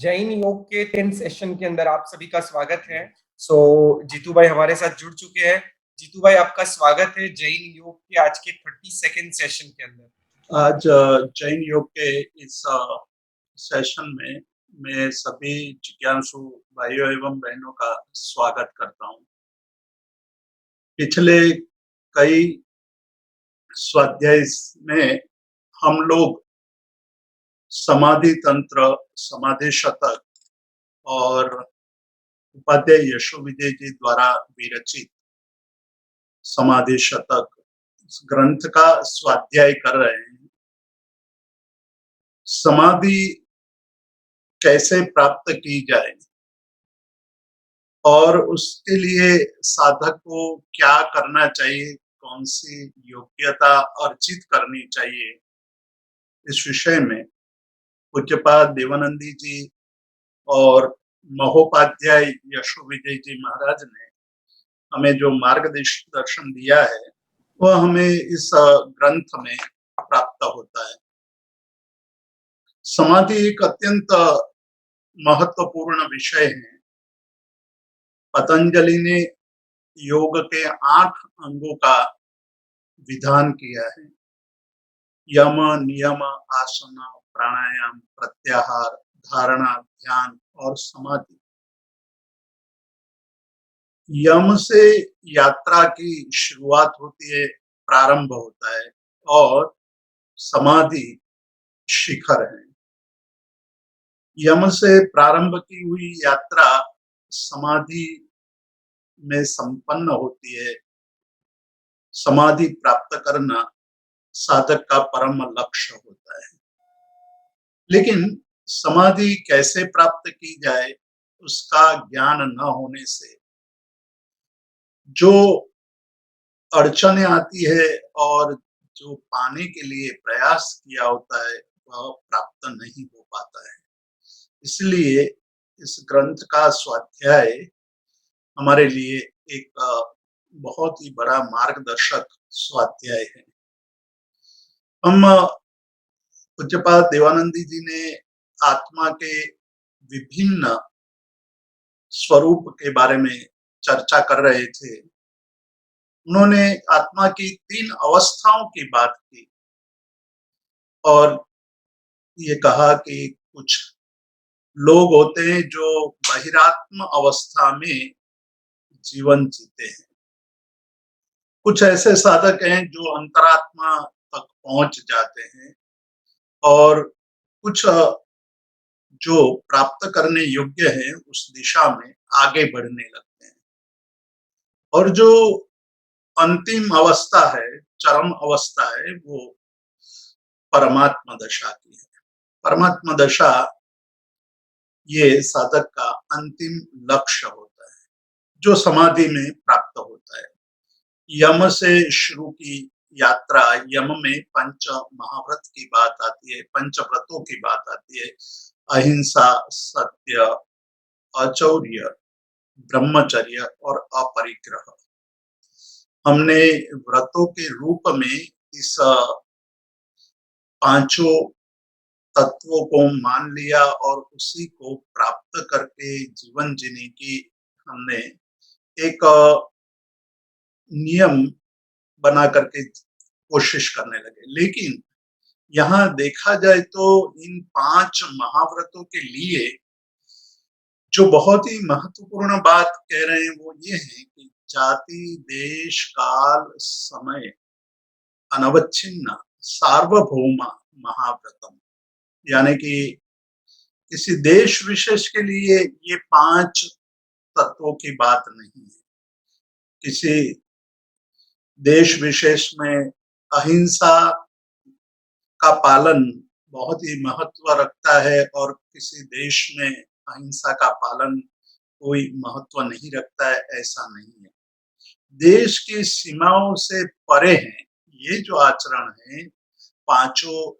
जैन योग के 10 सेशन के अंदर आप सभी का स्वागत है। जीतू भाई हमारे साथ जुड़ चुके हैं। जीतू भाई, आपका स्वागत है जैन योग के आज के 32nd सेशन के अंदर। आज जैन योग के इस सेशन में मैं सभी जिज्ञासु भाइयों एवं बहनों का स्वागत करता हूं। पिछले कई स्वाध्याय में हम लोग समाधि तंत्र, समाधि शतक और उपाध्याय यशोविजय जी द्वारा विरचित समाधि शतक ग्रंथ का स्वाध्याय कर रहे हैं। समाधि कैसे प्राप्त की जाए और उसके लिए साधक को क्या करना चाहिए, कौन सी योग्यता अर्जित करनी चाहिए, इस विषय में पूज्यपाद देवानंदी जी और महोपाध्याय यशोविजय जी महाराज ने हमें जो मार्गदर्शन दिया है वह हमें इस ग्रंथ में प्राप्त होता है। समाधि एक अत्यंत महत्वपूर्ण विषय है। पतंजलि ने योग के 8 अंगों का विधान किया है। यम, नियम, आसन, प्राणायाम, प्रत्याहार, धारणा, ध्यान और समाधि। यम से यात्रा की शुरुआत होती है, प्रारंभ होता है, और समाधि शिखर है। यम से प्रारंभ की हुई यात्रा समाधि में संपन्न होती है। समाधि प्राप्त करना साधक का परम लक्ष्य होता है। लेकिन समाधि कैसे प्राप्त की जाए, उसका ज्ञान न होने से जो अड़चने आती है और जो पाने के लिए प्रयास किया होता है वह प्राप्त नहीं हो पाता है। इसलिए इस ग्रंथ का स्वाध्याय हमारे लिए एक बहुत ही बड़ा मार्गदर्शक स्वाध्याय है। हम पूज्यपाद देवानंदी जी ने आत्मा के विभिन्न स्वरूप के बारे में चर्चा कर रहे थे। उन्होंने आत्मा की 3 अवस्थाओं की बात की और ये कहा कि कुछ लोग होते हैं जो बहिरात्म अवस्था में जीवन जीते हैं। कुछ ऐसे साधक हैं जो अंतरात्मा तक पहुंच जाते हैं और कुछ जो प्राप्त करने योग्य हैं उस दिशा में आगे बढ़ने लगते हैं। और जो अंतिम अवस्था है, चरम अवस्था है, वो परमात्मा दशा की है। परमात्मा दशा ये साधक का अंतिम लक्ष्य होता है जो समाधि में प्राप्त होता है। यम से शुरू की यात्रा, यम में पंच महाव्रत की बात आती है, पंच व्रतों की बात आती है। अहिंसा, सत्य, अचौर्य, ब्रह्मचर्य और अपरिग्रह। हमने व्रतों के रूप में इस पांचों तत्वों को मान लिया और उसी को प्राप्त करके जीवन जीने की हमने एक नियम बना करके कोशिश करने लगे। लेकिन यहाँ देखा जाए तो इन 5 महाव्रतों के लिए जो बहुत ही महत्वपूर्ण बात कह रहे हैं वो ये है कि जाति, देश, काल, समय, अनवच्छिन्न, सार्वभौम महाव्रतम। यानी कि किसी देश विशेष के लिए ये 5 तत्वों की बात नहीं है। किसी देश विशेष में अहिंसा का पालन बहुत ही महत्व रखता है और किसी देश में अहिंसा का पालन कोई महत्व नहीं रखता है, ऐसा नहीं है। देश की सीमाओं से परे हैं ये जो आचरण है पांचों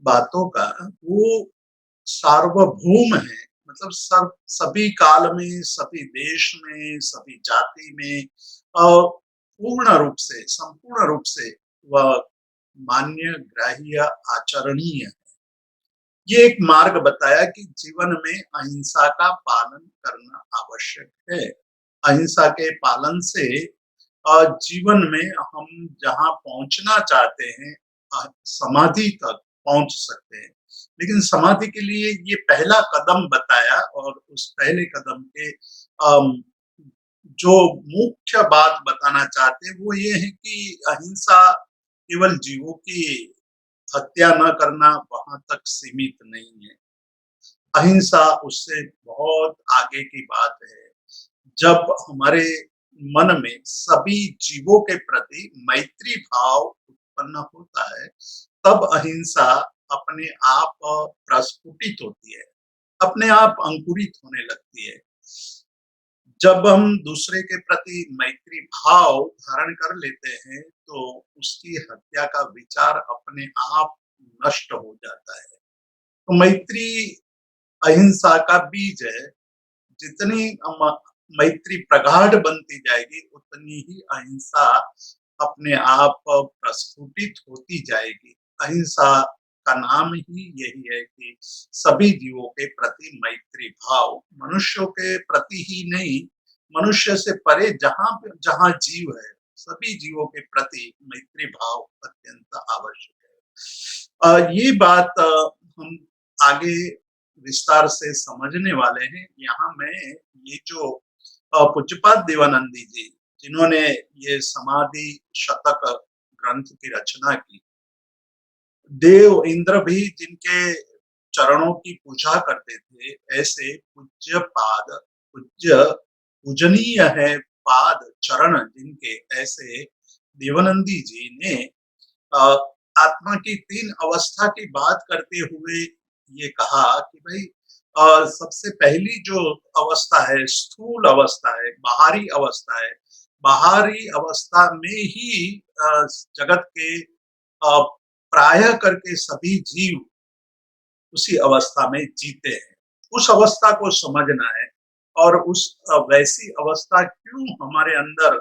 बातों का, वो सार्वभौम है। मतलब सभी काल में, सभी देश में, सभी जाति में और पूर्ण रूप से, संपूर्ण रूप से वह मान्य, ग्राह्य, आचरणीय है। ये एक मार्ग बताया कि जीवन में अहिंसा का पालन करना आवश्यक है। अहिंसा के पालन से जीवन में हम जहाँ पहुँचना चाहते हैं, समाधि तक पहुँच सकते हैं। लेकिन समाधि के लिए ये पहला कदम बताया, और उस पहले कदम के अम, जो मुख्य बात बताना चाहते हैं वो ये है कि अहिंसा केवल जीवों की हत्या न करना वहां तक सीमित नहीं है। अहिंसा उससे बहुत आगे की बात है। जब हमारे मन में सभी जीवों के प्रति मैत्री भाव उत्पन्न होता है, तब अहिंसा अपने आप प्रस्फुटित होती है, अपने आप अंकुरित होने लगती है। जब हम दूसरे के प्रति मैत्री भाव धारण कर लेते हैं, तो उसकी हत्या का विचार अपने आप नष्ट हो जाता है। तो मैत्री अहिंसा का बीज है। जितनी मैत्री प्रगाढ़ बनती जाएगी, उतनी ही अहिंसा अपने आप प्रस्फुटित होती जाएगी। अहिंसा का नाम ही यही है कि सभी जीवों के प्रति मैत्री भाव, मनुष्यों के प्रति ही नहीं, मनुष्य से परे जहाँ जीव है, सभी जीवों के प्रति मैत्री भाव अत्यंत आवश्यक है। ये बात हम आगे विस्तार से समझने वाले हैं। यहाँ मैं ये जो पूज्यपाद देवानंदी जी, जिन्होंने ये समाधि शतक ग्रंथ की रचना की, देव इंद्र भी जिनके चरणों की पूजा करते थे, ऐसे पूज्य पाद, पूज्य पूजनीय है पाद चरण जिनके, ऐसे देवानंदी जी ने अ, आत्मा की 3 अवस्था की बात करते हुए ये कहा कि भाई सबसे पहली जो अवस्था है, स्थूल अवस्था है, बाहरी अवस्था है। बाहरी अवस्था में ही जगत के प्रायः करके सभी जीव उसी अवस्था में जीते हैं। उस अवस्था को समझना है, और उस वैसी अवस्था क्यों हमारे अंदर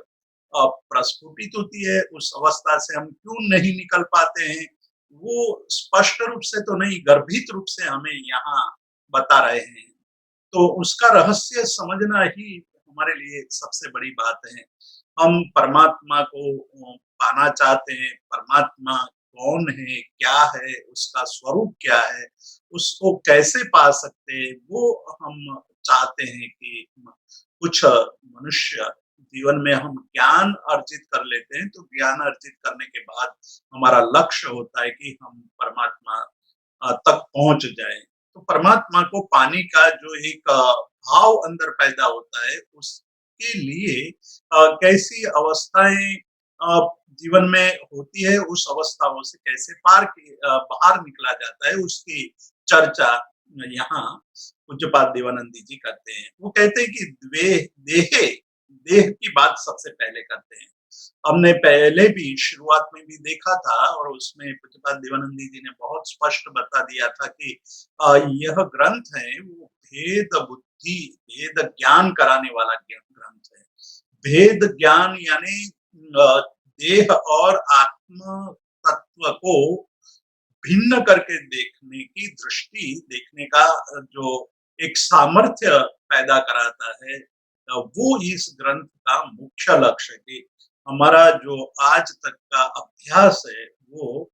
प्रस्फुटित होती है, उस अवस्था से हम क्यों नहीं निकल पाते हैं, वो स्पष्ट रूप से तो नहीं, गर्भित रूप से हमें यहाँ बता रहे हैं। तो उसका रहस्य समझना ही हमारे लिए सबसे बड़ी बात है। हम परमात्मा को पाना चाहते हैं। परमात्मा कौन है, क्या है, उसका स्वरूप क्या है, उसको कैसे पा सकते हैं, वो हम चाहते हैं कि कुछ मनुष्य जीवन में हम ज्ञान अर्जित कर लेते हैं। तो ज्ञान अर्जित करने के बाद हमारा लक्ष्य होता है कि हम परमात्मा तक पहुंच जाएं। तो परमात्मा को पाने का जो एक भाव अंदर पैदा होता है, उसके लिए कैसी अवस्थाएं जीवन में होती है, उस अवस्थाओं से कैसे बाहर निकला जाता है, उसकी चर्चा यहाँ पूज्यपाद देवानंदी जी करते हैं। वो कहते हैं कि देह की बात सबसे पहले करते हैं। हमने पहले भी शुरुआत में भी देखा था, और उसमें पूज्यपाद देवानंदी जी ने बहुत स्पष्ट बता दिया था कि यह ग्रंथ है वो भेद बुद्धि, भेद ज्ञान कराने वाला ग्रंथ है। भेद ज्ञान यानी देह और आत्म तत्व को भिन्न करके देखने की दृष्टि, देखने का जो एक सामर्थ्य पैदा कराता है, वो इस ग्रंथ का मुख्य लक्ष्य है कि हमारा जो आज तक का अभ्यास है, वो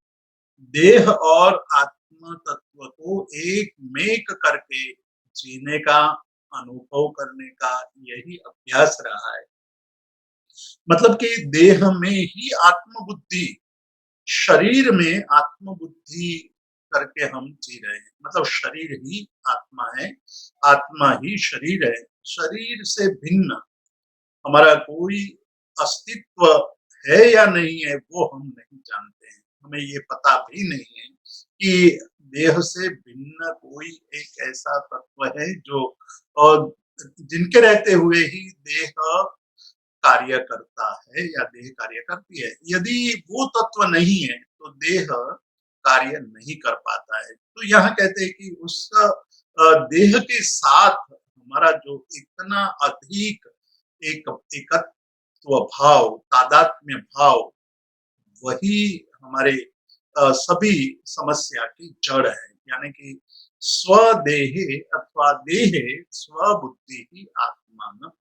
देह और आत्म तत्व को एक मेक करके जीने का, अनुभव करने का यही अभ्यास रहा है। मतलब कि देह में ही आत्म बुद्धि, शरीर में आत्म बुद्धि करके हम जी रहे हैं। मतलब शरीर ही आत्मा है, आत्मा ही शरीर है। शरीर से भिन्न हमारा कोई अस्तित्व है या नहीं है, वो हम नहीं जानते हैं। हमें ये पता भी नहीं है कि देह से भिन्न कोई एक ऐसा तत्व है जो जिनके रहते हुए ही देह कार्य करता है या देह कार्य करती है। यदि वो तत्व नहीं है, तो देह कार्य नहीं कर पाता है। तो यहाँ कहते हैं कि उस देह के साथ हमारा जो इतना अधिक एक एकत्व भाव, तादात्म्य भाव, वही हमारे सभी समस्या की जड़ है। यानी कि स्वदेहे अथवा देहे स्वबुद्धि आत्मान।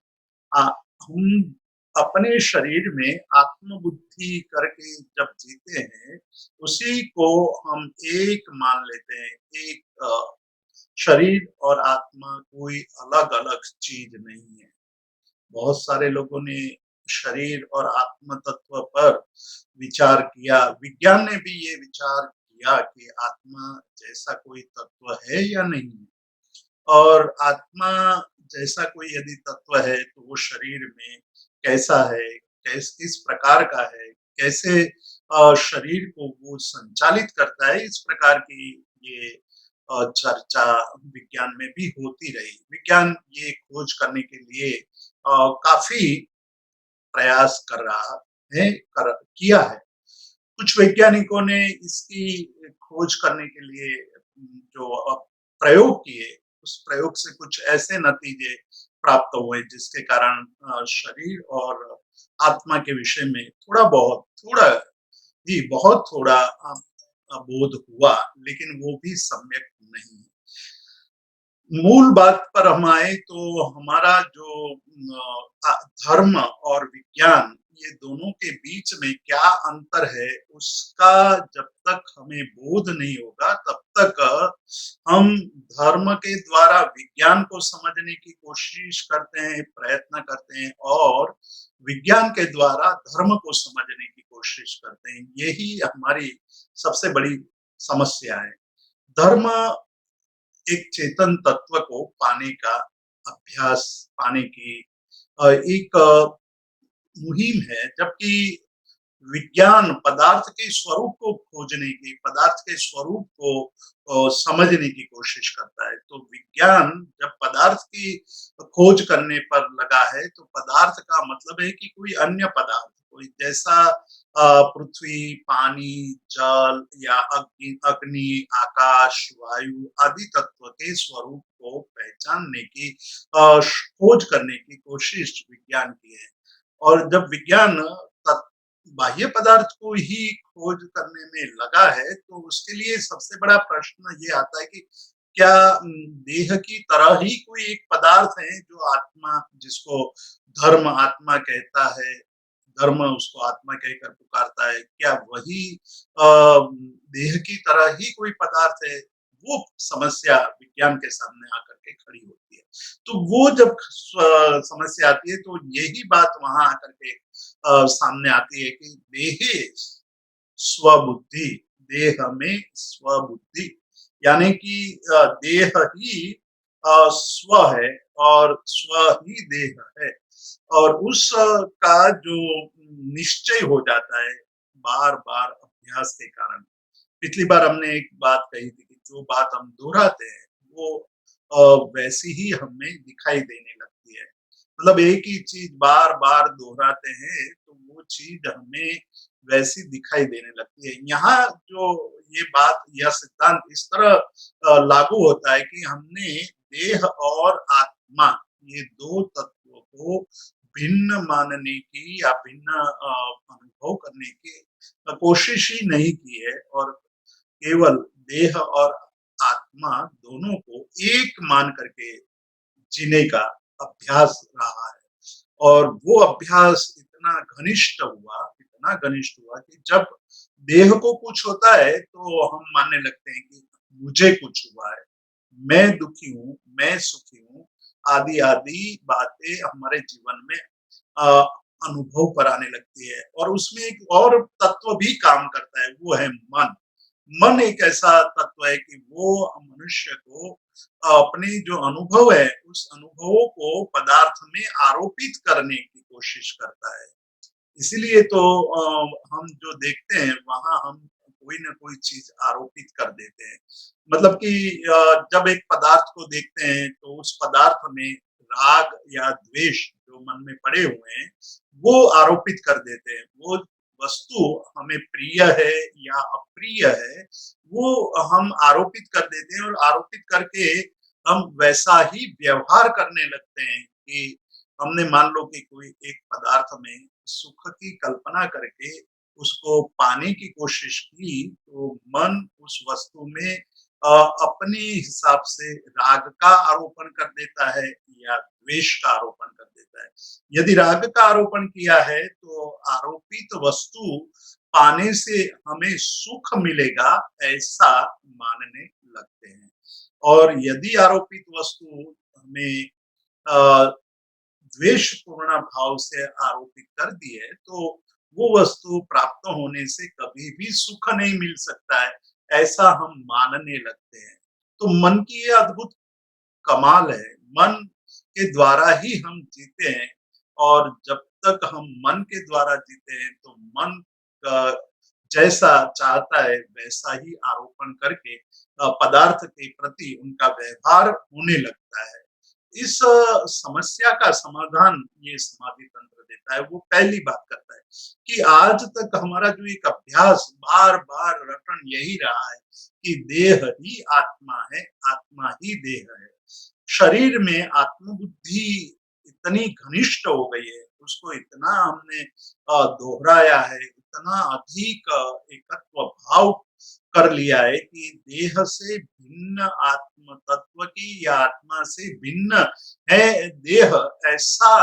आ, हम अपने शरीर में आत्मबुद्धि करके जब जीते हैं, उसी को हम एक मान लेते हैं। एक शरीर और आत्मा कोई अलग अलग चीज नहीं है। बहुत सारे लोगों ने शरीर और आत्म तत्व पर विचार किया। विज्ञान ने भी ये विचार किया कि आत्मा जैसा कोई तत्व है या नहीं है, और आत्मा जैसा कोई यदि तत्व है तो वो शरीर में कैसा है, किस प्रकार का है, कैसे शरीर को वो संचालित करता है, इस प्रकार की ये चर्चा विज्ञान में भी होती रही। विज्ञान ये खोज करने के लिए काफी प्रयास कर रहा है, किया है। कुछ वैज्ञानिकों ने इसकी खोज करने के लिए जो प्रयोग किए, उस प्रयोग से कुछ ऐसे नतीजे प्राप्त हुए जिसके कारण शरीर और आत्मा के विषय में थोड़ा ही बहुत थोड़ा बोध हुआ, लेकिन वो भी सम्यक नहीं है। मूल बात पर हम आए तो हमारा जो धर्म और विज्ञान, ये दोनों के बीच में क्या अंतर है, उसका जब तक हमें बोध नहीं होगा तब तक हम धर्म के द्वारा विज्ञान को समझने की कोशिश करते हैं, प्रयत्न करते हैं, और विज्ञान के द्वारा धर्म को समझने की कोशिश करते हैं। यही हमारी सबसे बड़ी समस्या है। धर्म एक चेतन तत्व को पाने का अभ्यास, पाने की एक मुहिम है, जबकि विज्ञान पदार्थ के स्वरूप को खोजने की, पदार्थ के स्वरूप को समझने की कोशिश करता है। तो विज्ञान जब पदार्थ की खोज करने पर लगा है, तो पदार्थ का मतलब है कि कोई अन्य पदार्थ, कोई जैसा पृथ्वी, पानी, जल या अग्नि, आकाश, वायु आदि तत्व के स्वरूप को पहचानने की खोज करने की कोशिश विज्ञान की है। और जब विज्ञान बाह्य पदार्थ को ही खोज करने में लगा है, तो उसके लिए सबसे बड़ा प्रश्न ये आता है कि क्या देह की तरह ही कोई एक पदार्थ है जो आत्मा, जिसको धर्म आत्मा कहता है, धर्म उसको आत्मा कहकर पुकारता है, क्या वही देह की तरह ही कोई पदार्थ है? वो समस्या विज्ञान के सामने आकर के खड़ी होती है। तो वो जब समस्या आती है, तो यही बात वहां आकर के सामने आती है कि देहे स्वबुद्धि, देह में स्वबुद्धि, यानी कि देह ही स्व है और स्व ही देह है। और उस का जो निश्चय हो जाता है बार बार अभ्यास के कारण। पिछली बार हमने एक बात कही थी कि जो बात हम दोहराते हैं वो वैसी ही हमें दिखाई देने लगती है। मतलब एक ही चीज बार बार दोहराते हैं तो वो चीज हमें वैसी दिखाई देने लगती है। यहाँ जो ये बात, यह सिद्धांत इस तरह लागू होता है कि हमने देह और आत्मा, ये दो तत्वों को भिन्न मानने की या भिन्न अनुभव करने की कोशिश ही नहीं की है, और केवल देह और आत्मा दोनों को एक मान करके जीने का अभ्यास रहा है। और वो अभ्यास इतना घनिष्ठ हुआ कि जब देह को कुछ होता है तो हम मानने लगते हैं कि मुझे कुछ हुआ है, मैं दुखी हूँ, मैं सुखी हूँ, आदि आदि बातें हमारे जीवन में अ, अनुभव पर आने लगती है। और उसमें एक और तत्व भी काम करता है, वो है मन। मन एक ऐसा तत्व है कि वो मनुष्य को अपने जो अनुभव है, उस अनुभवों को पदार्थ में आरोपित करने की कोशिश करता है। इसीलिए तो हम जो देखते हैं वहाँ हम कोई ना कोई चीज आरोपित कर देते हैं। मतलब कि जब एक पदार्थ को देखते हैं तो उस पदार्थ में राग या द्वेष जो मन में पड़े हुए हैं, वो आरोपित कर देते हैं। वो वस्तु हमें प्रिय है या अप्रिय है, वो हम आरोपित कर देते हैं, और आरोपित करके हम वैसा ही व्यवहार करने लगते हैं कि हमने मान लो कि कोई एक पदार्थ में सुख की कल्पना करके उसको पाने की कोशिश की, तो मन उस वस्तु में अपने हिसाब से राग का आरोपण कर देता है या द्वेष का आरोपण कर देता है। यदि राग का आरोपण किया है तो आरोपित वस्तु पाने से हमें सुख मिलेगा ऐसा मानने लगते हैं, और यदि आरोपित वस्तु हमें अ, द्वेषपूर्ण भाव से आरोपित कर दी है तो वो वस्तु प्राप्त होने से कभी भी सुख नहीं मिल सकता है, ऐसा हम मानने लगते हैं। तो मन की ये अद्भुत कमाल है। मन के द्वारा ही हम जीते हैं, और जब तक हम मन के द्वारा जीते हैं तो मन का जैसा चाहता है वैसा ही आरोपण करके पदार्थ के प्रति उनका व्यवहार होने लगता है। इस समस्या का समाधान ये समाधि तंत्र देता है। वो पहली बात करता है कि आज तक हमारा जो एक अभ्यास बार-बार रटन यही रहा है कि देह ही आत्मा है, आत्मा ही देह है। शरीर में आत्मबुद्धि इतनी घनिष्ठ हो गई है, उसको इतना हमने दोहराया है, इतना अधिक एकत्व भाव कर लिया है कि देह से भिन्न आत्म तत्व की या आत्मा से भिन्न है देह, ऐसा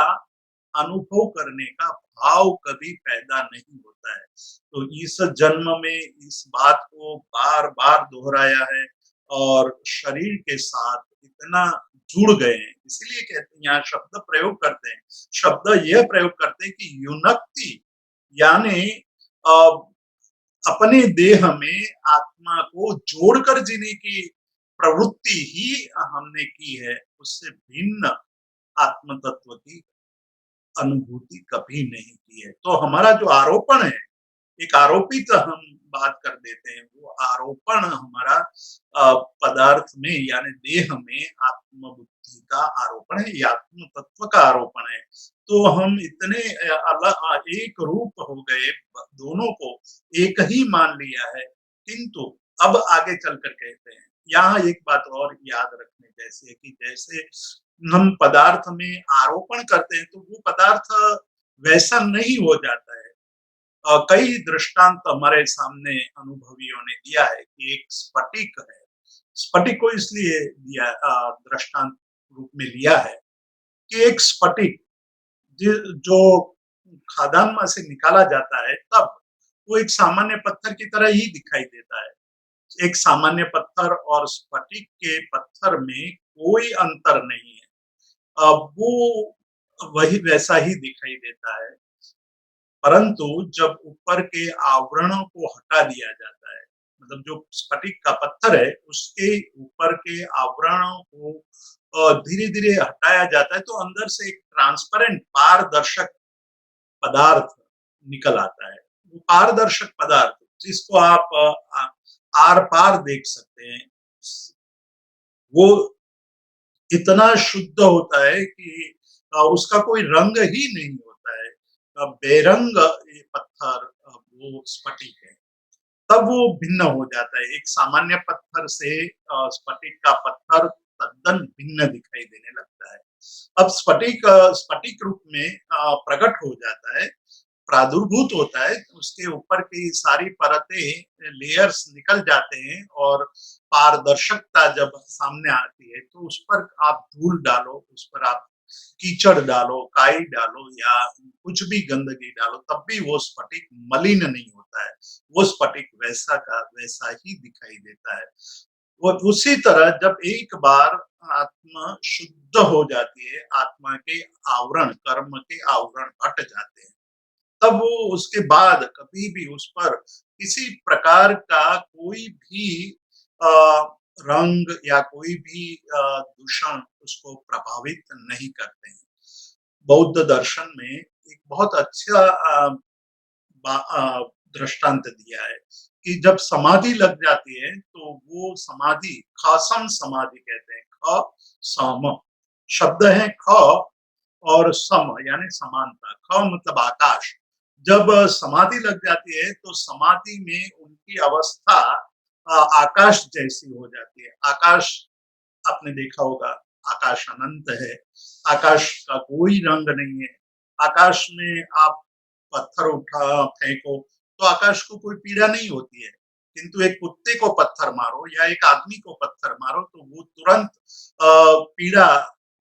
अनुभव करने का भाव कभी पैदा नहीं होता है। तो इस जन्म में इस बात को बार-बार दोहराया है और शरीर के साथ इतना जुड़ गए हैं। इसीलिए कहते हैं, यहाँ शब्द प्रयोग करते हैं। शब्द यह प्रयोग करते हैं कि युनक्ति, यानी अ, अपने देह में आत्मा को जोड़कर जीने की प्रवृत्ति ही हमने की है, उससे भिन्न आत्म तत्व की अनुभूति कभी नहीं की है। तो हमारा जो आरोपण है, एक आरोपित हम बात कर देते हैं, वो आरोपण हमारा पदार्थ में यानी देह में आत्मबुद्धि का आरोपण है, या आत्म तत्व का आरोपण है। तो हम इतने अलग एक रूप हो गए, दोनों को एक ही मान लिया है, किंतु अब आगे चलकर कहते हैं, यहाँ एक बात और याद रखने जैसी है कि जैसे हम पदार्थ में आरोपण करते हैं तो वो पदार्थ वैसा नहीं हो जाता है। कई दृष्टांत हमारे सामने अनुभवियों ने दिया है कि एक स्फटिक है। स्फटिक को इसलिए दिया दृष्टांत रूप में लिया है कि एक स्फटिक जो खदान में से निकाला जाता है तब वो एक सामान्य पत्थर की तरह ही दिखाई देता है। एक सामान्य पत्थर और स्फटिक के पत्थर में कोई अंतर नहीं है। वो वही वैसा ही दिखाई देता है, परंतु जब ऊपर के आवरणों को हटा दिया जाता है, मतलब जो स्फटिक का पत्थर है उसके ऊपर के आवरणों को धीरे-धीरे हटाया जाता है, तो अंदर से एक ट्रांसपेरेंट पारदर्शक पदार्थ निकल आता है। वो पारदर्शक पदार्थ जिसको आप आर-पार देख सकते हैं, वो इतना शुद्ध होता है कि उसका कोई रंग ही नहीं होता है। बेरंग ये पत्थर वो स्फटिक है। तब वो भिन्न हो जाता है। एक सामान्य पत्थर से स्फटिक का पत्थर तद्दन भिन्न दिखाई देने लगता है। अब स्फटिक रूप में प्रकट हो जाता है, प्रादुर्भूत होता है, उसके ऊपर की सारी परतें लेयर्स निकल जाते हैं और पारदर्शकता जब सामने आती है तो उस पर आप धूल डालो, उस पर आप कीचड़ डालो, काई डालो या कुछ भी गंदगी डालो, तब भी वो स्फटिक मलिन नहीं होता है। वो स्फटिक वैसा का वैसा ही दिखाई देता है। वो उसी तरह जब एक बार आत्मा शुद्ध हो जाती है, आत्मा के आवरण, कर्म के आवरण हट जाते हैं, तब वो उसके बाद कभी भी उस पर किसी प्रकार का कोई भी अ, रंग या कोई भी दूषण उसको प्रभावित नहीं करते हैं। बौद्ध दर्शन में एक बहुत अच्छा दृष्टांत दिया है कि जब समाधि लग जाती है तो वो समाधि खासम समाधि कहते हैं। ख सम शब्द है, ख और सम यानी समानता। ख मतलब आकाश। जब समाधि लग जाती है तो समाधि में उनकी अवस्था आकाश जैसी हो जाती है। आकाश आपने देखा होगा, आकाश अनंत है, आकाश का कोई रंग नहीं है। आकाश में आप पत्थर उठा फेंको तो आकाश को कोई पीड़ा नहीं होती है। किंतु एक कुत्ते को पत्थर मारो या एक आदमी को पत्थर मारो तो वो तुरंत पीड़ा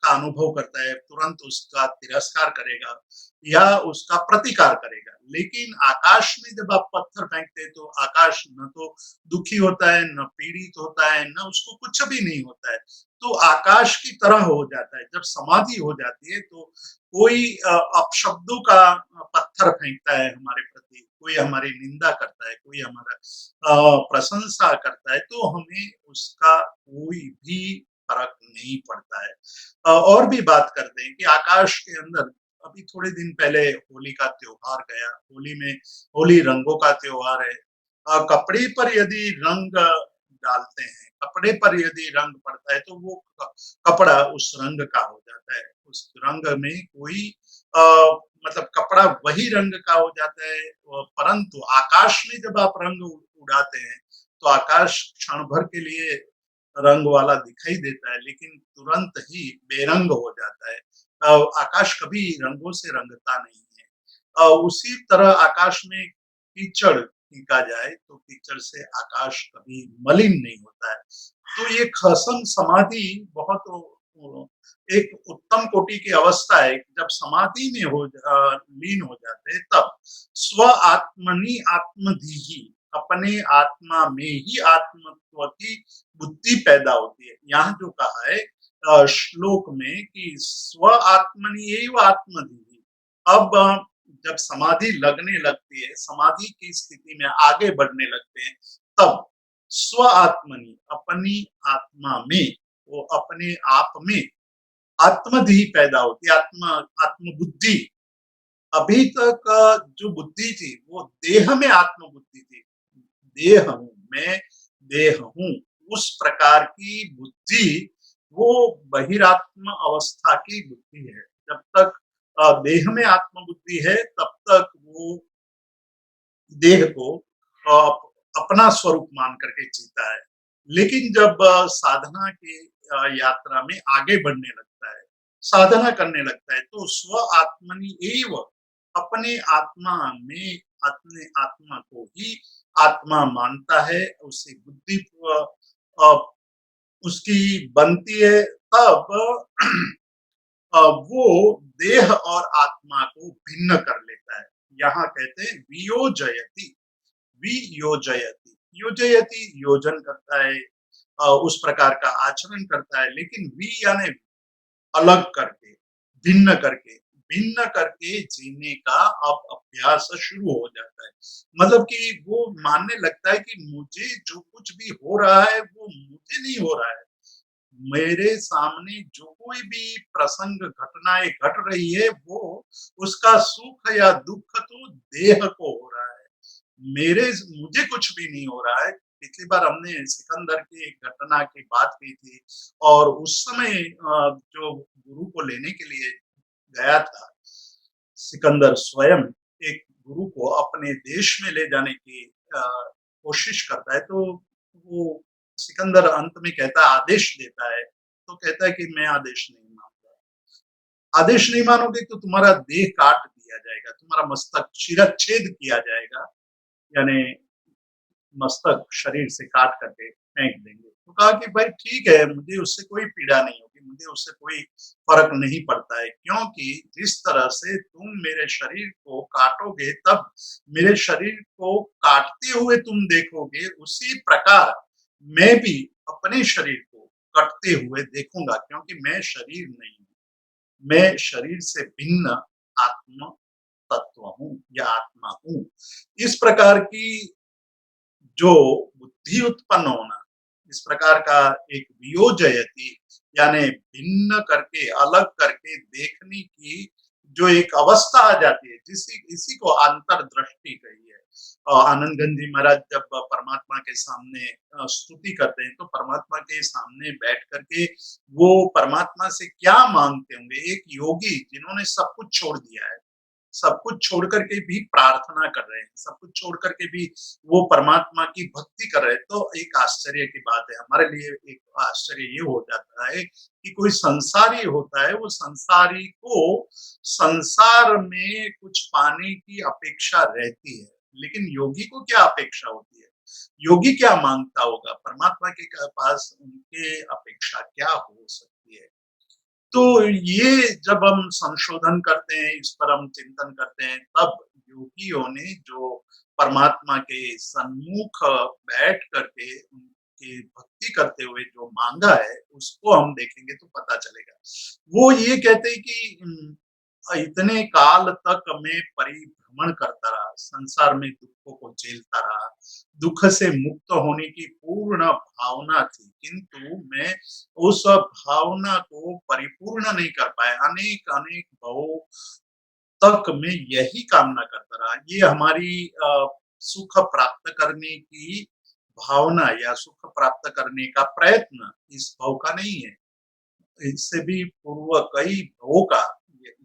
का अनुभव करता है, तुरंत उसका तिरस्कार करेगा या उसका प्रतिकार करेगा। लेकिन आकाश में जब आप पत्थर फेंकते हैं तो आकाश न तो दुखी होता है, न पीड़ित होता है, न उसको कुछ भी नहीं होता है। तो आकाश की तरह हो जाता है। जब समाधि हो जाती है तो कोई अपशब्दों का पत्थर फेंकता है हमारे प्रति, कोई हमारी निंदा करता है, कोई हमारा प्रशंसा करता है, तो हमें उसका कोई भी फ़र्क नहीं पड़ता है। और भी बात करते हैं कि आकाश के अंदर अभी थोड़े दिन पहले होली का त्योहार गया। होली रंगों का त्योहार है। कपड़े पर यदि रंग डालते हैं, कपड़े पर यदि रंग पड़ता है तो वो कपड़ा उस रंग का हो जाता है। उस रंग में कोई अ, मतलब कपड़ा वही रंग का हो जाता है, परंतु आकाश में जब आप रंग उड़ाते हैं तो आकाश क्षण भर के लिए रंग वाला दिखाई देता है, लेकिन तुरंत ही बेरंग हो जाता है। आकाश कभी रंगों से रंगता नहीं है। उसी तरह आकाश में कीचड़ फेंका जाए तो कीचड़ से आकाश कभी मलिन नहीं होता है। तो ये खसम समाधि बहुत एक उत्तम कोटि की अवस्था है। जब समाधि में लीन हो जाते हैं तब स्व आत्मनि आत्मधिहि, अपने आत्मा में ही आत्मत्व की बुद्धि पैदा होती है। यहाँ जो कहा है श्लोक में कि स्व आत्मनि एव आत्मधिहि, अब जब समाधि लगने लगती है, समाधि की स्थिति में आगे बढ़ने लगते हैं, तब स्व आत्मनि, अपनी आत्मा में, वो अपने आप में आत्मधि पैदा होती है, आत्मबुद्धि। अभी तक जो बुद्धि थी वो देह में आत्मबुद्धि थी। देह हूँ मैं, देह हूँ, उस प्रकार की बुद्धि वो बहिरात्म अवस्था की बुद्धि है। जब तक देह में आत्मबुद्धि है तब तक वो देह को अपना स्वरूप मान करके जीता है। लेकिन जब साधना की यात्रा में आगे बढ़ने लगता है, साधना करने लगता है, तो स्व आत्मनि एव, अपने आत्मा में अपने आत्मा को ही आत्मा मानता है, उससे बुद्धि उसकी बनती है। तब वो देह और आत्मा को भिन्न कर लेता है। यहाँ कहते हैं वियोजयति, वियोजयति, योजयति योजन करता है, उस प्रकार का आचरण करता है। लेकिन वि यानी अलग करके, भिन्न करके, भिन्न करके जीने का अब अभ्यास शुरू हो जाता है। मतलब कि वो मानने लगता है कि मुझे जो कुछ भी हो रहा है वो मुझे नहीं हो रहा है। मेरे सामने जो कोई भी प्रसंग घटनाएं घट रही है वो उसका सुख या दुख तो देह को हो रहा है, मेरे मुझे कुछ भी नहीं हो रहा है। पिछली बार हमने सिकंदर की एक घटना की बात की थी और उस समय जो गुरु को लेने के लिए गया था सिकंदर स्वयं, एक गुरु को अपने देश में ले जाने की कोशिश करता है, तो वो सिकंदर अंत में कहता है, आदेश देता है, तो कहता है कि मैं आदेश नहीं मानूंगा। आदेश नहीं मानोगे तो तुम्हारा देह काट दिया जाएगा, तुम्हारा मस्तक शिरच्छेद किया जाएगा, यानी मस्तक शरीर से काट करके फेंक देंगे। तो कहा कि भाई ठीक है, मुझे उससे कोई पीड़ा नहीं होगी, मुझे उससे कोई फर्क नहीं पड़ता है, क्योंकि जिस तरह से तुम मेरे शरीर को काटोगे तब मेरे शरीर को काटते हुए तुम देखोगे, उसी प्रकार मैं भी अपने शरीर को कटते हुए देखूंगा, क्योंकि मैं शरीर नहीं हूँ, मैं शरीर से भिन्न आत्म तत्व हूँ या आत्मा हूँ। इस प्रकार की जो बुद्धि उत्पन्न होना, इस प्रकार का एक वियोजयति, यानी भिन्न करके, अलग करके देखने की जो एक अवस्था आ जाती है, इसी को अंतर्दृष्टि कही है। आनंद गंज जी महाराज जब परमात्मा के सामने स्तुति करते हैं तो परमात्मा के सामने बैठ करके वो परमात्मा से क्या मांगते होंगे। एक योगी जिन्होंने सब कुछ छोड़ दिया है, सब कुछ छोड़ करके भी प्रार्थना कर रहे हैं, सब कुछ छोड़ करके भी वो परमात्मा की भक्ति कर रहे हैं, तो एक आश्चर्य की बात है। हमारे लिए एक आश्चर्य ये हो जाता है कि कोई संसारी होता है, वो संसारी को संसार में कुछ पाने की अपेक्षा रहती है, लेकिन योगी को क्या अपेक्षा होती है? योगी क्या मांगता होगा, परमात्मा के पास उनके अपेक्षा क्या हो सकती है। तो ये जब हम संशोधन करते हैं, इस पर हम चिंतन करते हैं, तब योगियों ने जो परमात्मा के सन्मुख बैठ करके उनकी भक्ति करते हुए जो मांगा है, उसको हम देखेंगे तो पता चलेगा। वो ये कहते हैं कि इतने काल तक मैं परिभ्रमण करता रहा, संसार में दुखों को झेलता रहा, दुख से मुक्त होने की पूर्ण भावना थी, किंतु मैं उस भावना को परिपूर्ण नहीं कर पाया। अनेक अनेक भवों तक मैं यही कामना करता रहा। ये हमारी सुख प्राप्त करने की भावना या सुख प्राप्त करने का प्रयत्न इस भव का नहीं है। इससे भी पूर्व कई भवों का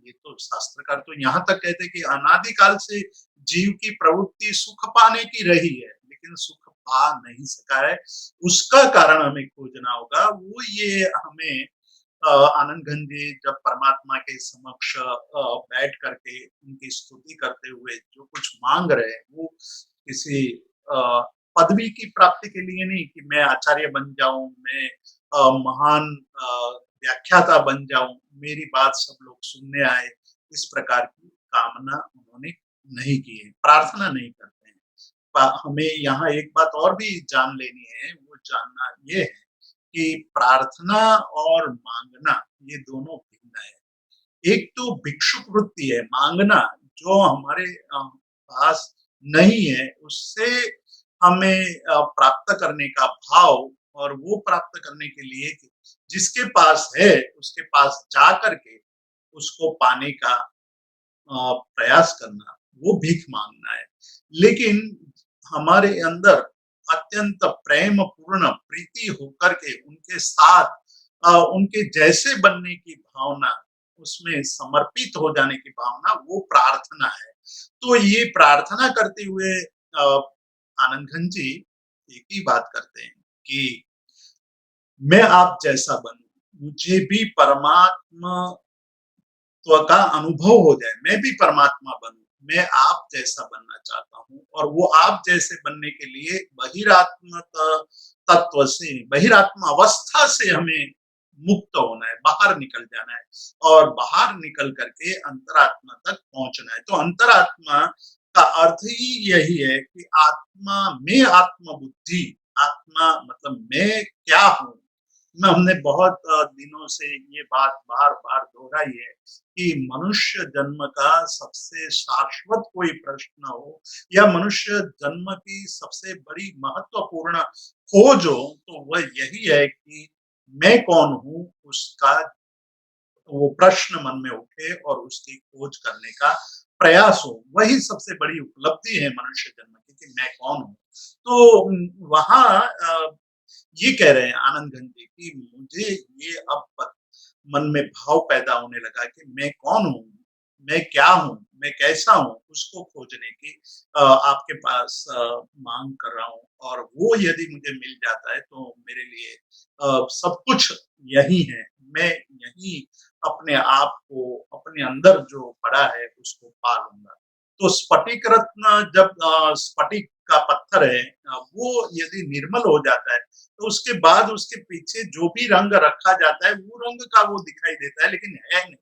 ये तो शास्त्रकार तो यहाँ तक कहते हैं कि अनादिकाल से जीव की प्रवृत्ति सुख पाने की रही है, लेकिन सुख पा नहीं सका है। उसका कारण हमें खोजना होगा। वो ये हमें आनंद घन जी जब परमात्मा के समक्ष बैठ करके उनकी स्तुति करते हुए जो कुछ मांग रहे हैं, वो किसी पदवी की प्राप्ति के लिए नहीं कि मैं आचार्य बन जाऊं, मैं महान व्याख्याता बन जाऊं, मेरी बात सब लोग सुनने आए, इस प्रकार की कामना उन्होंने नहीं की है, प्रार्थना नहीं करते हैं। हमें यहाँ एक बात और भी जान लेनी है, वो जानना ये है कि प्रार्थना और मांगना ये दोनों भिन्न है। एक तो भिक्षुक वृत्ति है, मांगना जो हमारे पास नहीं है, उससे हमें प्राप्त करने का भाव, और वो प्राप्त करने के लिए जिसके पास है उसके पास जा करके उसको पाने का प्रयास करना, वो भीख मांगना है। लेकिन हमारे अंदर अत्यंत प्रेम पूर्ण प्रीति होकर के उनके साथ उनके जैसे बनने की भावना, उसमें समर्पित हो जाने की भावना, वो प्रार्थना है। तो ये प्रार्थना करते हुए आनंद घन जी एक ही बात करते हैं कि मैं आप जैसा बनूं, मुझे भी परमात्मा का अनुभव हो जाए, मैं भी परमात्मा बनूं, मैं आप जैसा बनना चाहता हूँ। और वो आप जैसे बनने के लिए बहिरात्म तत्व से, बहिरात्म अवस्था से हमें मुक्त होना है, बाहर निकल जाना है, और बाहर निकल करके अंतरात्मा तक पहुंचना है। तो अंतरात्मा का अर्थ ही यही है कि आत्मा में आत्म बुद्धि, आत्मा मतलब मैं क्या हूँ। में हमने बहुत दिनों से ये बात बार-बार दोहराई है कि मनुष्य जन्म का सबसे शाश्वत कोई प्रश्न हो, या मनुष्य जन्म की सबसे बड़ी महत्वपूर्ण खोज हो, तो वह यही है कि मैं कौन हूँ, उसका वो प्रश्न मन में उठे और उसकी खोज करने का प्रयास हो। वही सबसे बड़ी उपलब्धि है मनुष्य जन्म की कि मैं कौन हूँ। तो वहाँ ये कह रहे हैं आनंद घन जी कि मुझे ये अब मन में भाव पैदा होने लगा कि मैं कौन हूँ, मैं क्या हूँ, मैं कैसा हूँ, उसको खोजने की आपके पास मांग कर रहा हूँ। और वो यदि मुझे मिल जाता है तो मेरे लिए सब कुछ यही है। मैं यही अपने आप को, अपने अंदर जो पड़ा है उसको पा लूँगा। तो स्फटिक रत्न जब स्फटिक का पत्थर है, वो यदि निर्मल हो जाता है, तो उसके बाद उसके पीछे जो भी रंग रखा जाता है, वो रंग का वो दिखाई देता है, लेकिन है नहीं।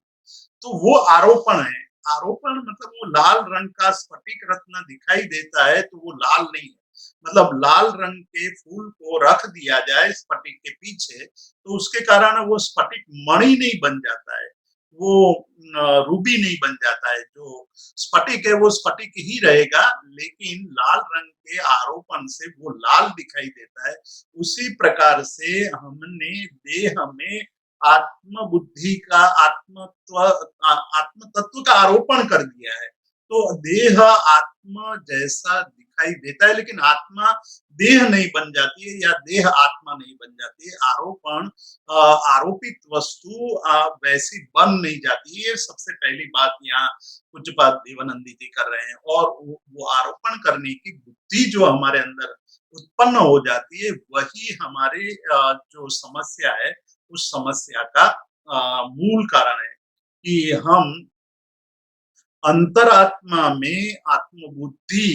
तो वो आरोपण है। आरोपण मतलब वो लाल रंग का स्फटिक रत्न दिखाई देता है, तो वो लाल नहीं है। मतलब लाल रंग के फूल को रख दिया जाए स्फटिक के पीछे, तो उसके कारण वो स्फटिक मणि नहीं बन जाता है, वो रूबी नहीं बन जाता है। जो स्फटिक है वो स्फटिक ही रहेगा, लेकिन लाल रंग के आरोपण से वो लाल दिखाई देता है। उसी प्रकार से हमने देह में आत्म बुद्धि का आत्म तत्व का आरोपण कर दिया है। तो देह आत्मा जैसा दिखाई देता है, लेकिन आत्मा देह नहीं बन जाती है, या देह आत्मा नहीं बन जाती है। आरोपण आरोपित वस्तु वैसी बन नहीं जाती। ये सबसे पहली बात यहाँ कुछ बात देवानंदी जी कर रहे हैं। और वो आरोपण करने की बुद्धि जो हमारे अंदर उत्पन्न हो जाती है, वही हमारे जो समस्या है, उस समस्या का मूल कारण है कि हम अंतरात्मा में आत्मबुद्धि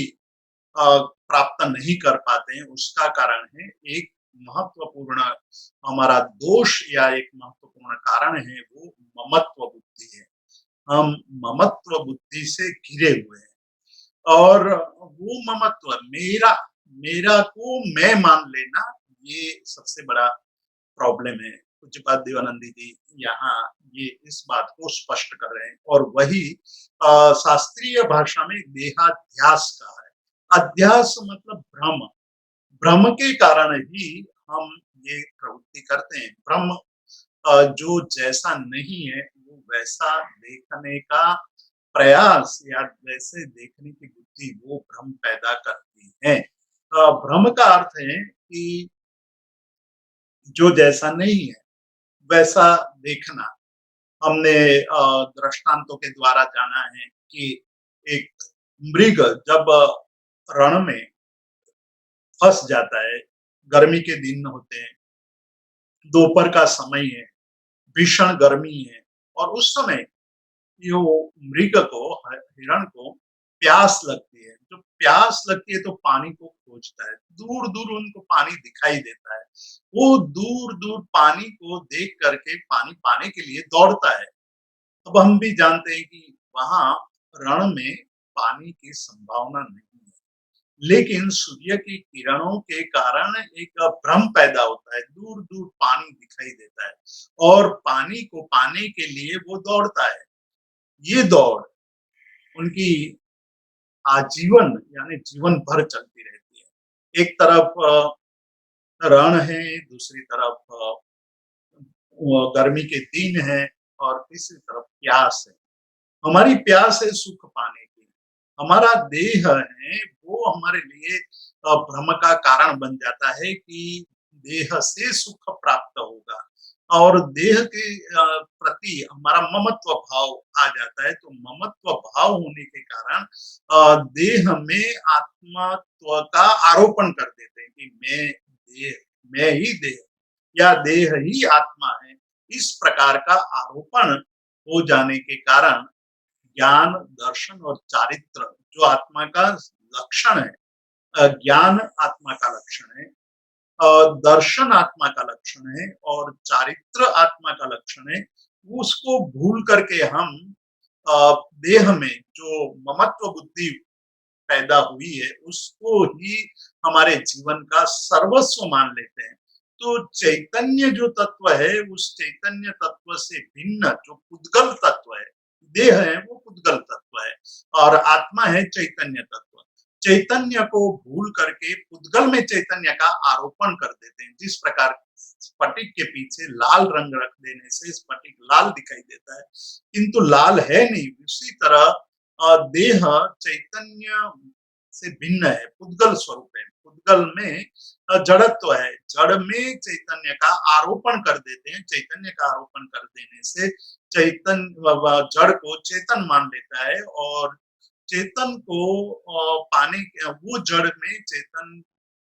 प्राप्त नहीं कर पाते हैं, उसका कारण है एक महत्वपूर्ण हमारा दोष या एक महत्वपूर्ण कारण है वो ममत्व बुद्धि है। हम ममत्व बुद्धि से घिरे हुए हैं और वो ममत्व मेरा मेरा को मैं मान लेना ये सबसे बड़ा प्रॉब्लम है। पूज्यपाद देवानंद जी यहाँ ये इस बात को स्पष्ट कर रहे हैं और वही शास्त्रीय भाषा में देहाध्यास कहा है। अध्यास मतलब भ्रम, भ्रम के कारण ही हम ये प्रवृत्ति करते हैं। भ्रम जो जैसा नहीं है वो वैसा देखने का प्रयास या वैसे देखने की बुद्धि वो भ्रम पैदा करती है। भ्रम का अर्थ है कि जो जैसा नहीं है वैसा देखना। हमने दृष्टांतों के द्वारा जाना है कि एक मृग जब रण में फंस जाता है, गर्मी के दिन होते हैं, दोपहर का समय है, भीषण गर्मी है और उस समय यो मृग को हिरण को प्यास लगती है। जो प्यास लगती है तो पानी को खोजता है, दूर दूर उनको पानी दिखाई देता है, वो दूर दूर पानी को देख करके पानी पाने के लिए दौड़ता है। अब हम भी जानते हैं कि वहां रण में पानी की संभावना नहीं है, लेकिन सूर्य की किरणों के कारण एक भ्रम पैदा होता है, दूर दूर पानी दिखाई देता है और पानी को पाने के लिए वो दौड़ता है। ये दौड़ उनकी आजीवन यानी जीवन भर चलती रहती है। एक तरफ रण है, दूसरी तरफ गर्मी के दिन है और तीसरी तरफ प्यास है। हमारी प्यास है सुख पाने की। हमारा देह है वो हमारे लिए भ्रम का कारण बन जाता है कि देह से सुख प्राप्त होगा और देह के प्रति हमारा ममत्व भाव आ जाता है। तो ममत्व भाव होने के कारण देह में आत्मत्व का आरोपण कर देते हैं कि मैं ही देह या देह ही आत्मा है। इस प्रकार का आरोपण हो जाने के कारण ज्ञान, दर्शन और चारित्र जो आत्मा का लक्षण है, ज्ञान आत्मा का लक्षण है, दर्शन आत्मा का लक्षण है और चारित्र आत्मा का लक्षण है, उसको भूल करके हम देह में जो ममत्व बुद्धि पैदा हुई है उसको ही हमारे जीवन का सर्वस्व मान लेते हैं। तो चैतन्य जो तत्व है उस चैतन्य तत्व से भिन्न जो पुद्गल तत्व है, देह है वो पुद्गल तत्व है और आत्मा है चैतन्य तत्व। चैतन्य को भूल करके पुद्गल में चैतन्य का आरोपण कर देते हैं। जिस प्रकार स्फटिक के पीछे लाल रंग रख देने से स्फटिक लाल दिखाई देता है किंतु लाल है नहीं, उसी तरह देह चैतन्य से भिन्न है, पुद्गल स्वरूप है। पुद्गल में जड़त्व है, जड़ में चैतन्य का आरोपण कर देते हैं। चैतन्य का आरोपण कर देने से जड़ को चेतन मान लेता है और चेतन को पाने वो जड़ में चेतन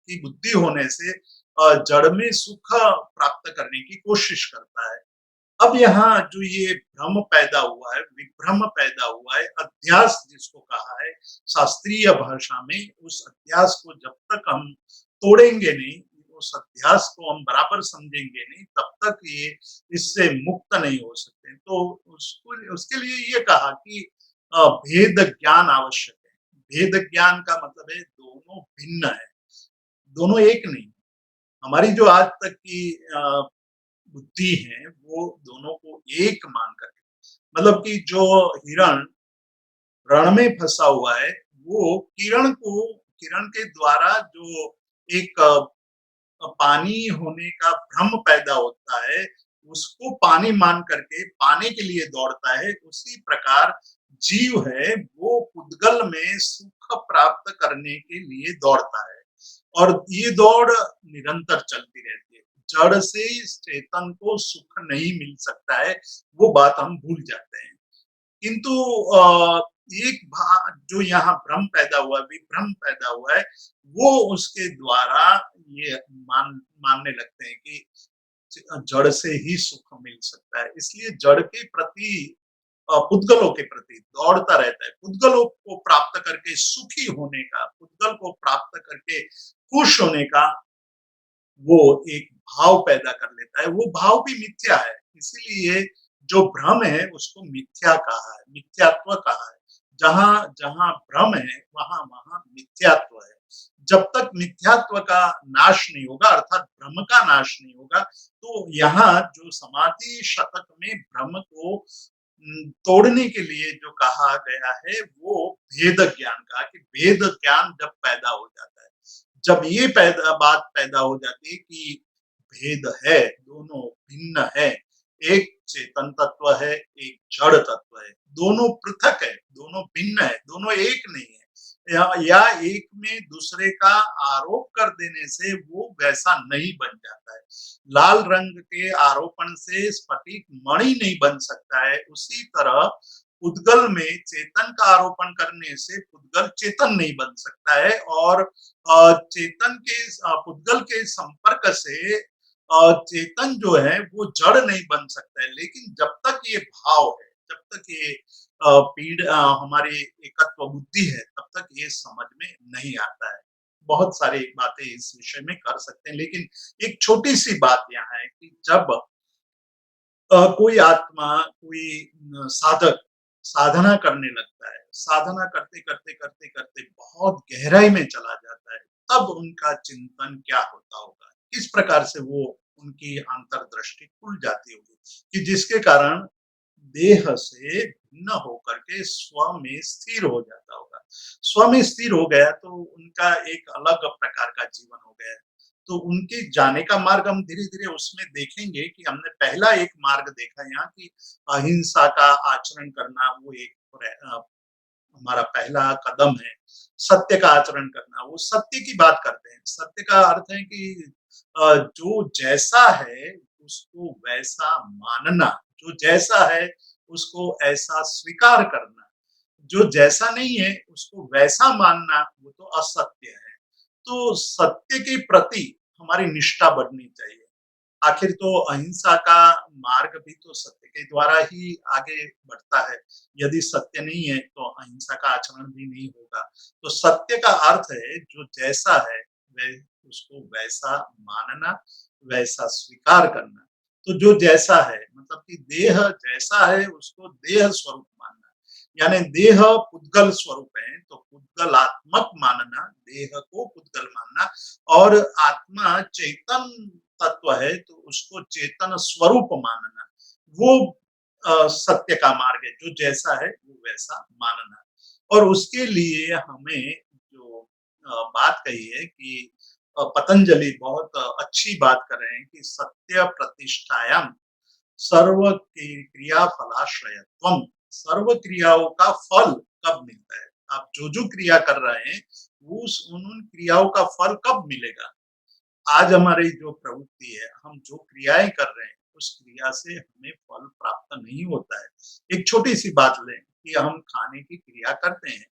की बुद्धि होने से जड़ में सुख प्राप्त करने की कोशिश करता है। अब यहाँ जो ये भ्रम पैदा हुआ है, विभ्रम पैदा हुआ है, अध्यास जिसको कहा है शास्त्रीय भाषा में, उस अध्यास को जब तक हम तोड़ेंगे नहीं, उस अध्यास को हम बराबर समझेंगे नहीं, तब तक ये इससे मुक्त नहीं हो सकते। तो उसको उसके लिए ये कहा कि भेद ज्ञान आवश्यक है। भेद ज्ञान का मतलब है दोनों भिन्न है, दोनों एक नहीं। हमारी जो आज तक की बुद्धि है वो दोनों को एक मान करके, मतलब कि जो हिरण रण में फंसा हुआ है वो किरण के द्वारा जो एक पानी होने का भ्रम पैदा होता है उसको पानी मान करके पाने के लिए दौड़ता है। उसी प्रकार जीव है वो पुद्गल में सुख प्राप्त करने के लिए दौड़ता है और ये दौड़ निरंतर चलती रहती है। जड़ से इस चेतन को सुख नहीं मिल सकता है, वो बात हम भूल जाते हैं। किंतु जो यहाँ भ्रम पैदा हुआ, विभ्रम पैदा हुआ है, वो उसके द्वारा ये मानने लगते हैं कि जड़ से ही सुख मिल सकता है। इसलिए जड़ के प्रति पुद्गलों के प्रति दौड़ता रहता है, पुद्गलों को प्राप्त करके सुखी होने का, पुद्गल को प्राप्त करके खुश होने का वो एक भाव पैदा कर लेता है, वो भाव भी मिथ्या है। इसीलिए जो भ्रम है उसको मिथ्या कहा है, मिथ्यात्व कहा है। जहाँ भ्रम है वहाँ मिथ्यात्व है। जब तक मिथ्यात्व का नाश नहीं होगा अर्थात भ्रम का नाश नहीं होगा, तो यहाँ जो समाधि शतक में भ्रम को तोड़ने के लिए जो कहा गया है वो भेद ज्ञान का, कि भेद ज्ञान जब पैदा हो जाता है, जब ये बात पैदा हो जाती है कि भेद है, दोनों भिन्न है, एक चेतन तत्व है, एक जड़ तत्व है, दोनों पृथक है, दोनों भिन्न है, दोनों एक नहीं है, या एक में दूसरे का आरोप कर देने से वो वैसा नहीं बन जाता है। लाल रंग के आरोपण से स्फटिक मणि नहीं बन सकता है, उसी तरह पुद्गल में चेतन का आरोपण करने से पुद्गल चेतन नहीं बन सकता है, और चेतन के पुद्गल के संपर्क से चेतन जो है वो जड़ नहीं बन सकता है। लेकिन जब तक ये भाव है, जब तक ये हमारी एकत्व बुद्धि है, तब तक ये समझ में नहीं आता है। बहुत सारी बातें इस विषय में कर सकते हैं, लेकिन एक छोटी सी बात यहाँ है कि जब कोई आत्मा, कोई साधक साधना करने लगता है, साधना करते बहुत गहराई में चला जाता है, तब उनका चिंतन क्या होता होगा, किस प्रकार से वो उनकी अंतर्दृष्टि खुल जाती होगी, कि जिसके कारण देह से भिन्न होकर के स्व में स्थिर हो जाता होगा। स्व में स्थिर हो गया तो उनका एक अलग प्रकार का जीवन हो गया। तो उनके जाने का मार्ग हम धीरे-धीरे उसमें देखेंगे कि हमने पहला एक मार्ग देखा यहाँ कि अहिंसा का आचरण करना, वो एक हमारा पहला कदम है। सत्य का आचरण करना, वो सत्य की बात करते हैं। सत्य का अर्थ है कि जो जैसा है उसको वैसा मानना, जो जैसा है उसको ऐसा स्वीकार करना, जो जैसा नहीं है उसको वैसा मानना, वो तो असत्य है। तो सत्य के प्रति हमारी निष्ठा बढ़नी चाहिए। आखिर तो अहिंसा का मार्ग भी तो सत्य के द्वारा ही आगे बढ़ता है। यदि सत्य नहीं है तो अहिंसा का आचरण भी नहीं होगा। तो सत्य का अर्थ है जो जैसा है वै उसको वैसा मानना, वैसा स्वीकार करना। तो जो जैसा है मतलब कि देह जैसा है उसको देह स्वरूप मानना। यानी देह पुद्गल स्वरूप है तो पुद्गलात्मक मानना, देह को पुद्गल मानना, और आत्मा चेतन तत्व है तो उसको चेतन स्वरूप मानना, वो सत्य का मार्ग है, जो जैसा है वो वैसा मानना। और उसके लिए हमें जो बात कही है कि पतंजलि बहुत अच्छी बात कर रहे हैं कि सत्य प्रतिष्ठायाम सर्व क्रिया फलाश्रयत्वम, सर्व क्रियाओं का फल कब मिलता है, आप जो क्रिया कर रहे हैं उस उन क्रियाओं का फल कब मिलेगा। आज हमारी जो प्रवृत्ति है, हम जो क्रियाएं कर रहे हैं उस क्रिया से हमें फल प्राप्त नहीं होता है। एक छोटी सी बात लें कि हम खाने की क्रिया करते हैं,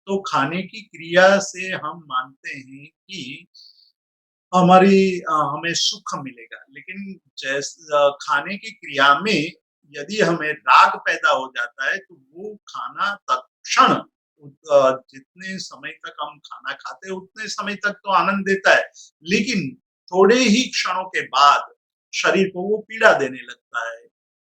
तो खाने की क्रिया से हम मानते हैं कि हमें सुख मिलेगा, लेकिन खाने की क्रिया में यदि हमें राग पैदा हो जाता है तो वो खाना तत्क्षण जितने समय तक हम खाना खाते हैं उतने समय तक तो आनंद देता है, लेकिन थोड़े ही क्षणों के बाद शरीर को वो पीड़ा देने लगता है,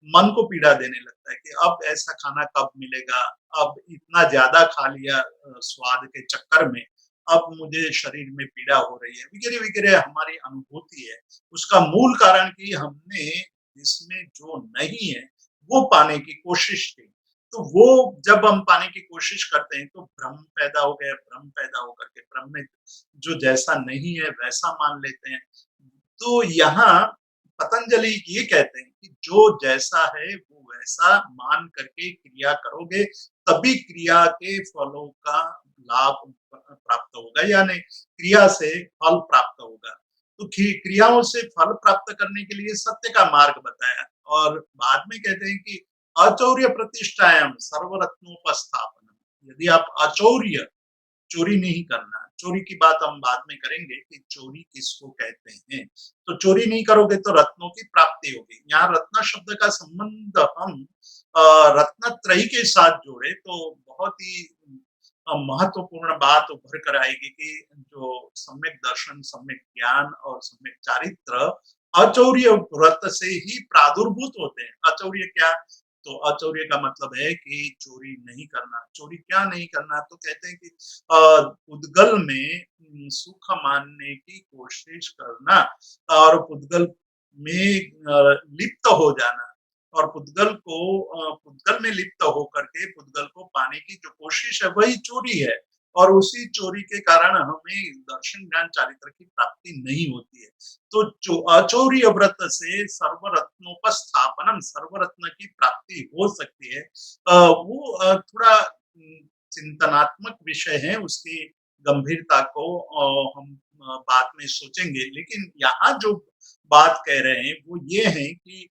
मन को पीड़ा देने लगता है कि अब ऐसा खाना कब मिलेगा, अब इतना ज़्यादा खा लिया स्वाद के चक्कर में, अब मुझे शरीर में पीड़ा हो रही है, वगैरह-वगैरह हमारी अनुभूति है। उसका मूल कारण कि हमने इसमें जो नहीं है, वो पाने की कोशिश की। तो वो जब हम पाने की कोशिश करते हैं तो भ्रम पैदा हो गया, भ्रम पैदा होकर के भ्रम में जो जैसा नहीं है वैसा मान लेते हैं। तो यहाँ पतंजलि ये कहते हैं कि जो जैसा है वो वैसा मान करके क्रिया करोगे, तभी क्रिया के फलों का लाभ प्राप्त होगा, यानी क्रिया से फल प्राप्त होगा। तो क्रियाओं से फल प्राप्त करने के लिए सत्य का मार्ग बताया, और बाद में कहते हैं कि अचौर्य प्रतिष्ठायाम सर्वरत्नोपस्थापनम, यदि आप अचौर्य, चोरी नहीं करना, चोरी की बात हम बाद में करेंगे कि चोरी किसको कहते हैं। तो चोरी नहीं करोगे तो रत्नों की प्राप्ति होगी। यहाँ रत्न शब्द का संबंध हम रत्नत्रयी के साथ जोड़े तो बहुत ही महत्वपूर्ण बात उभर कर आएगी कि जो सम्यक दर्शन, सम्यक ज्ञान और सम्यक चारित्र अचौर्य व्रत से ही प्रादुर्भूत होते हैं। अचौर्य क्या? तो अचौर्य का मतलब है कि चोरी नहीं करना। चोरी क्या नहीं करना? तो कहते हैं कि पुद्गल में सुख मानने की कोशिश करना और पुद्गल में लिप्त हो जाना और पुद्गल में लिप्त होकर के पुद्गल को पाने की जो कोशिश है वही चोरी है और उसी चोरी के कारण हमें दर्शन ज्ञान चारित्र की प्राप्ति नहीं होती है। तो अचौर्य व्रत से सर्वरत्नोपस्थापनम सर्वरत्न की प्राप्ति हो सकती है। वो थोड़ा चिंतनात्मक विषय है, उसकी गंभीरता को हम बाद में सोचेंगे, लेकिन यहाँ जो बात कह रहे हैं वो ये है कि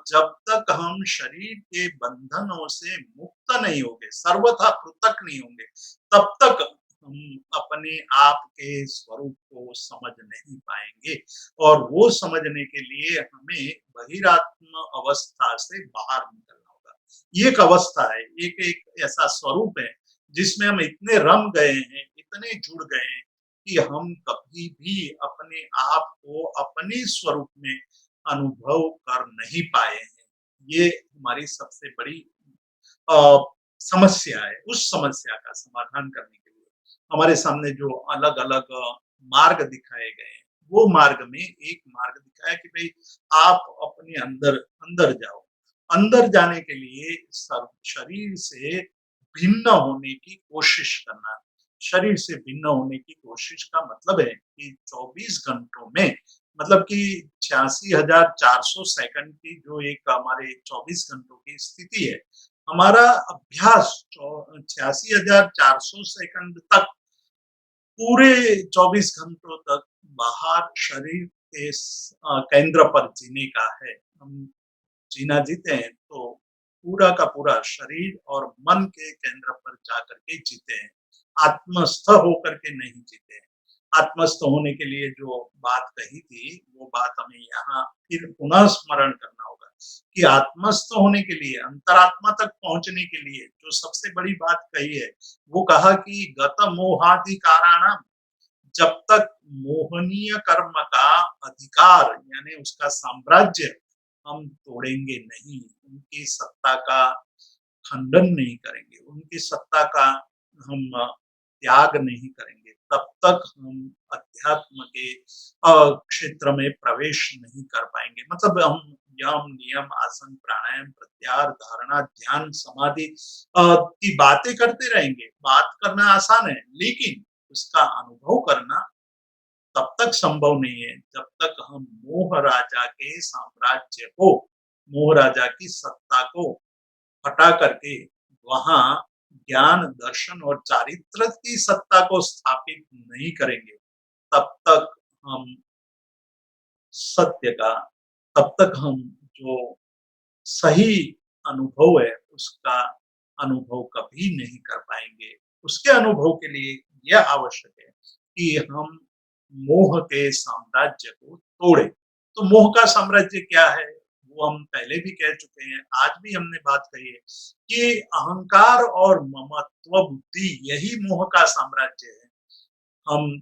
जब तक हम शरीर के बंधनों से मुक्त नहीं होंगे, सर्वथा पृथक नहीं होंगे, तब तक हम अपने आप के स्वरूप को समझ नहीं पाएंगे और वो समझने के लिए हमें बहिरात्म अवस्था से बाहर निकलना होगा। ये एक अवस्था है, एक ऐसा स्वरूप है जिसमें हम इतने रम गए हैं, इतने जुड़ गए हैं कि हम कभी भी अपने आप को अपने स्वरूप में अनुभव कर नहीं पाए हैं। ये हमारी सबसे बड़ी अ, समस्या है। उस समस्या का समाधान करने के लिए हमारे सामने जो अलग-अलग मार्ग दिखाए गए हैं, वो मार्ग में एक मार्ग दिखाया कि भई आप अपने अंदर अंदर जाओ। अंदर जाने के लिए शरीर से भिन्न होने की कोशिश करना। शरीर से भिन्न होने की कोशिश का मतलब है कि 24 घंटों में मतलब कि 86,400 सेकंड की जो एक हमारे 24 घंटों की स्थिति है, हमारा अभ्यास 86,400 सेकंड तक पूरे 24 घंटों तक बाहर शरीर के केंद्र पर जीने का है। हम जीना जीते हैं तो पूरा का पूरा शरीर और मन के केंद्र पर जाकर के जीते हैं। आत्मस्थ होकर के नहीं जीते हैं। आत्मस्थ होने के लिए जो बात कही थी, वो बात हमें यहाँ फिर पुनः स्मरण करना होगा कि आत्मस्थ होने के लिए, अंतरात्मा तक पहुँचने के लिए जो सबसे बड़ी बात कही है, वो कहा कि गत मोहाधिकाराणाम जब तक मोहनीय कर्म का अधिकार यानी उसका साम्राज्य हम तोड़ेंगे नहीं, उनकी सत्ता का खंडन नहीं करेंगे, उनकी सत्ता का हम त्याग नहीं करेंगे, तब तक हम अध्यात्म के क्षेत्र में प्रवेश नहीं कर पाएंगे। मतलब हम यम, नियम, आसन, प्राणायाम, प्रत्याहार, धारणा, ध्यान, समाधि की बातें करते रहेंगे। बात करना आसान है, लेकिन उसका अनुभव करना तब तक संभव नहीं है जब तक हम मोह राजा के साम्राज्य को, मोह राजा की सत्ता को हटा करके वहां ज्ञान, दर्शन और चारित्र की सत्ता को स्थापित नहीं करेंगे, तब तक हम सत्य का, तब तक हम जो सही अनुभव है उसका अनुभव कभी नहीं कर पाएंगे। उसके अनुभव के लिए यह आवश्यक है कि हम मोह के साम्राज्य को तोड़ें। तो मोह का साम्राज्य क्या है? वो हम पहले भी कह चुके हैं, आज भी हमने बात कही है कि अहंकार और ममत्व बुद्धि यही मोह का साम्राज्य है। हम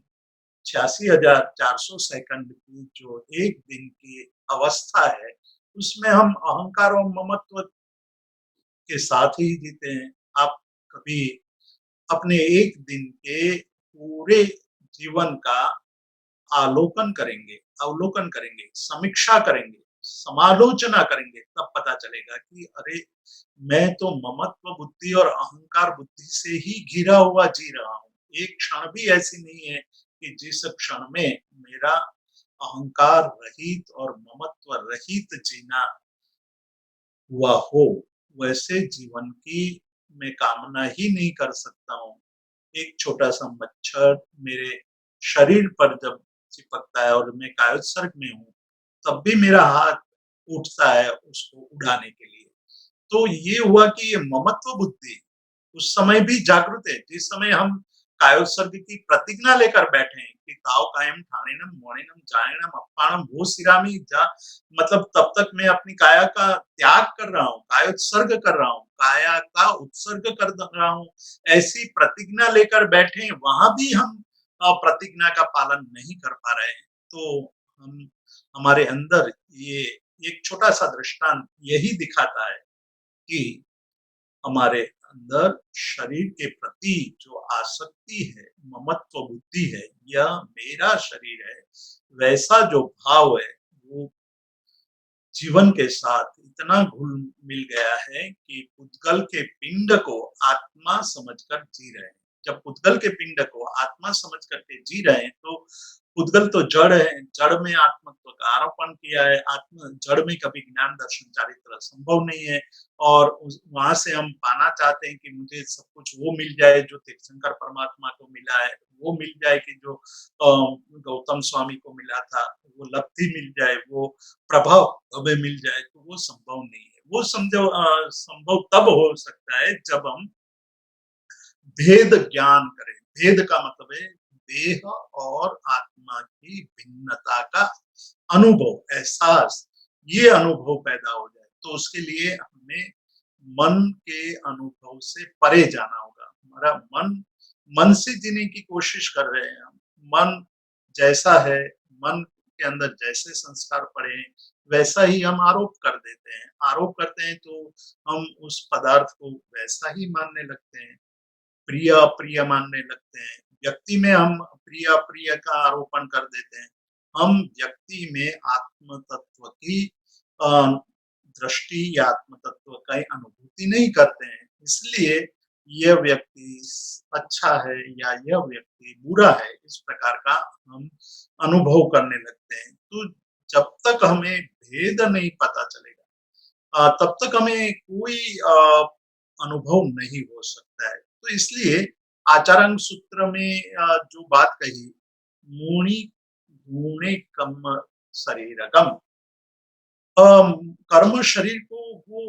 86,400 सेकंड की जो एक दिन की अवस्था है, उसमें हम अहंकार और ममत्व के साथ ही जीते हैं। आप कभी अपने एक दिन के पूरे जीवन का अवलोकन करेंगे, समीक्षा करेंगे, समालोचना करेंगे, तब पता चलेगा कि अरे! मैं तो ममत्व बुद्धि और अहंकार बुद्धि से ही घिरा हुआ जी रहा हूँ। एक क्षण भी ऐसी नहीं है कि जिस क्षण में मेरा अहंकार रहित और ममत्व रहित जीना हुआ हो, वैसे जीवन की मैं कामना ही नहीं कर सकता हूँ। एक छोटा-सा मच्छर मेरे शरीर पर जब चिपकता है और मैं कायोत्सर्ग में हूँ, तब भी मेरा हाथ उठता है उसको उड़ाने के लिए। तो ये हुआ कि ये ममत्व बुद्धि उस समय भी जागृत है, जिस समय हम कायोत्सर्ग की प्रतिज्ञा लेकर बैठे हैं कि ताव कायम ठाणेनम मोणेनम जायणम अप्पाणम वो सिरामी जा, मतलब तब तक मैं अपनी काया का त्याग कर रहा हूँ, कायोत्सर्ग कर रहा हूँ, काया का उत्सर्ग कर रहा हूँ, ऐसी प्रतिज्ञा लेकर बैठे, वहां भी हम प्रतिज्ञा का पालन नहीं कर पा रहे हैं। तो हम हमारे अंदर ये एक छोटा सा दृष्टांत यही दिखाता है कि हमारे अंदर शरीर के प्रति जो आसक्ति है, ममत्व बुद्धि है, यह मेरा शरीर है, वैसा जो भाव है वो जीवन के साथ इतना घुल मिल गया है कि पुद्गल के पिंड को आत्मा समझकर जी रहे हैं। जब पुद्गल के पिंड को आत्मा समझ करके जी रहे हैं तो पुद्गल तो जड़ है, जड़ में आत्मत्व का आरोपण किया है, आत्म जड़ में कभी ज्ञान दर्शन चारित्र संभव नहीं है और वहां से हम पाना चाहते हैं कि मुझे सब कुछ वो मिल जाए जो तीर्थंकर परमात्मा को मिला है, वो मिल जाए कि जो गौतम स्वामी को मिला था, वो लब्धि मिल जाए, वो प्रभाव हमें मिल जाए, तो वो संभव नहीं है। वो संभव तब हो सकता है जब हम भेद ज्ञान करें। भेद का मतलब है देह और आत्मा की भिन्नता का अनुभव, एहसास, ये अनुभव पैदा हो जाए। तो उसके लिए हमें मन के अनुभव से परे जाना होगा। हमारा मन, मन से जीने की कोशिश कर रहे हैं हम। मन जैसा है, मन के अंदर जैसे संस्कार पड़े हैं, वैसा ही हम आरोप कर देते हैं। आरोप करते हैं तो हम उस पदार्थ को वैसा ही मानने लगते हैं, प्रिय अप्रिय मानने लगते हैं। व्यक्ति में हम प्रिय अप्रिय का आरोपण कर देते हैं। हम व्यक्ति में आत्म तत्व की अ, दृष्टि या आत्म तत्व की अनुभूति नहीं करते हैं। इसलिए यह व्यक्ति अच्छा है या यह व्यक्ति बुरा है, इस प्रकार का हम अनुभव करने लगते हैं। तो जब तक हमें भेद नहीं पता चलेगा, तब तक हमें कोई अनुभव नहीं हो सकता है। तो इसलिए आचार्य सूत्र में जो बात कही, मूढ़ि गुणे कर्म शरीरकम, कर्म शरीर को वो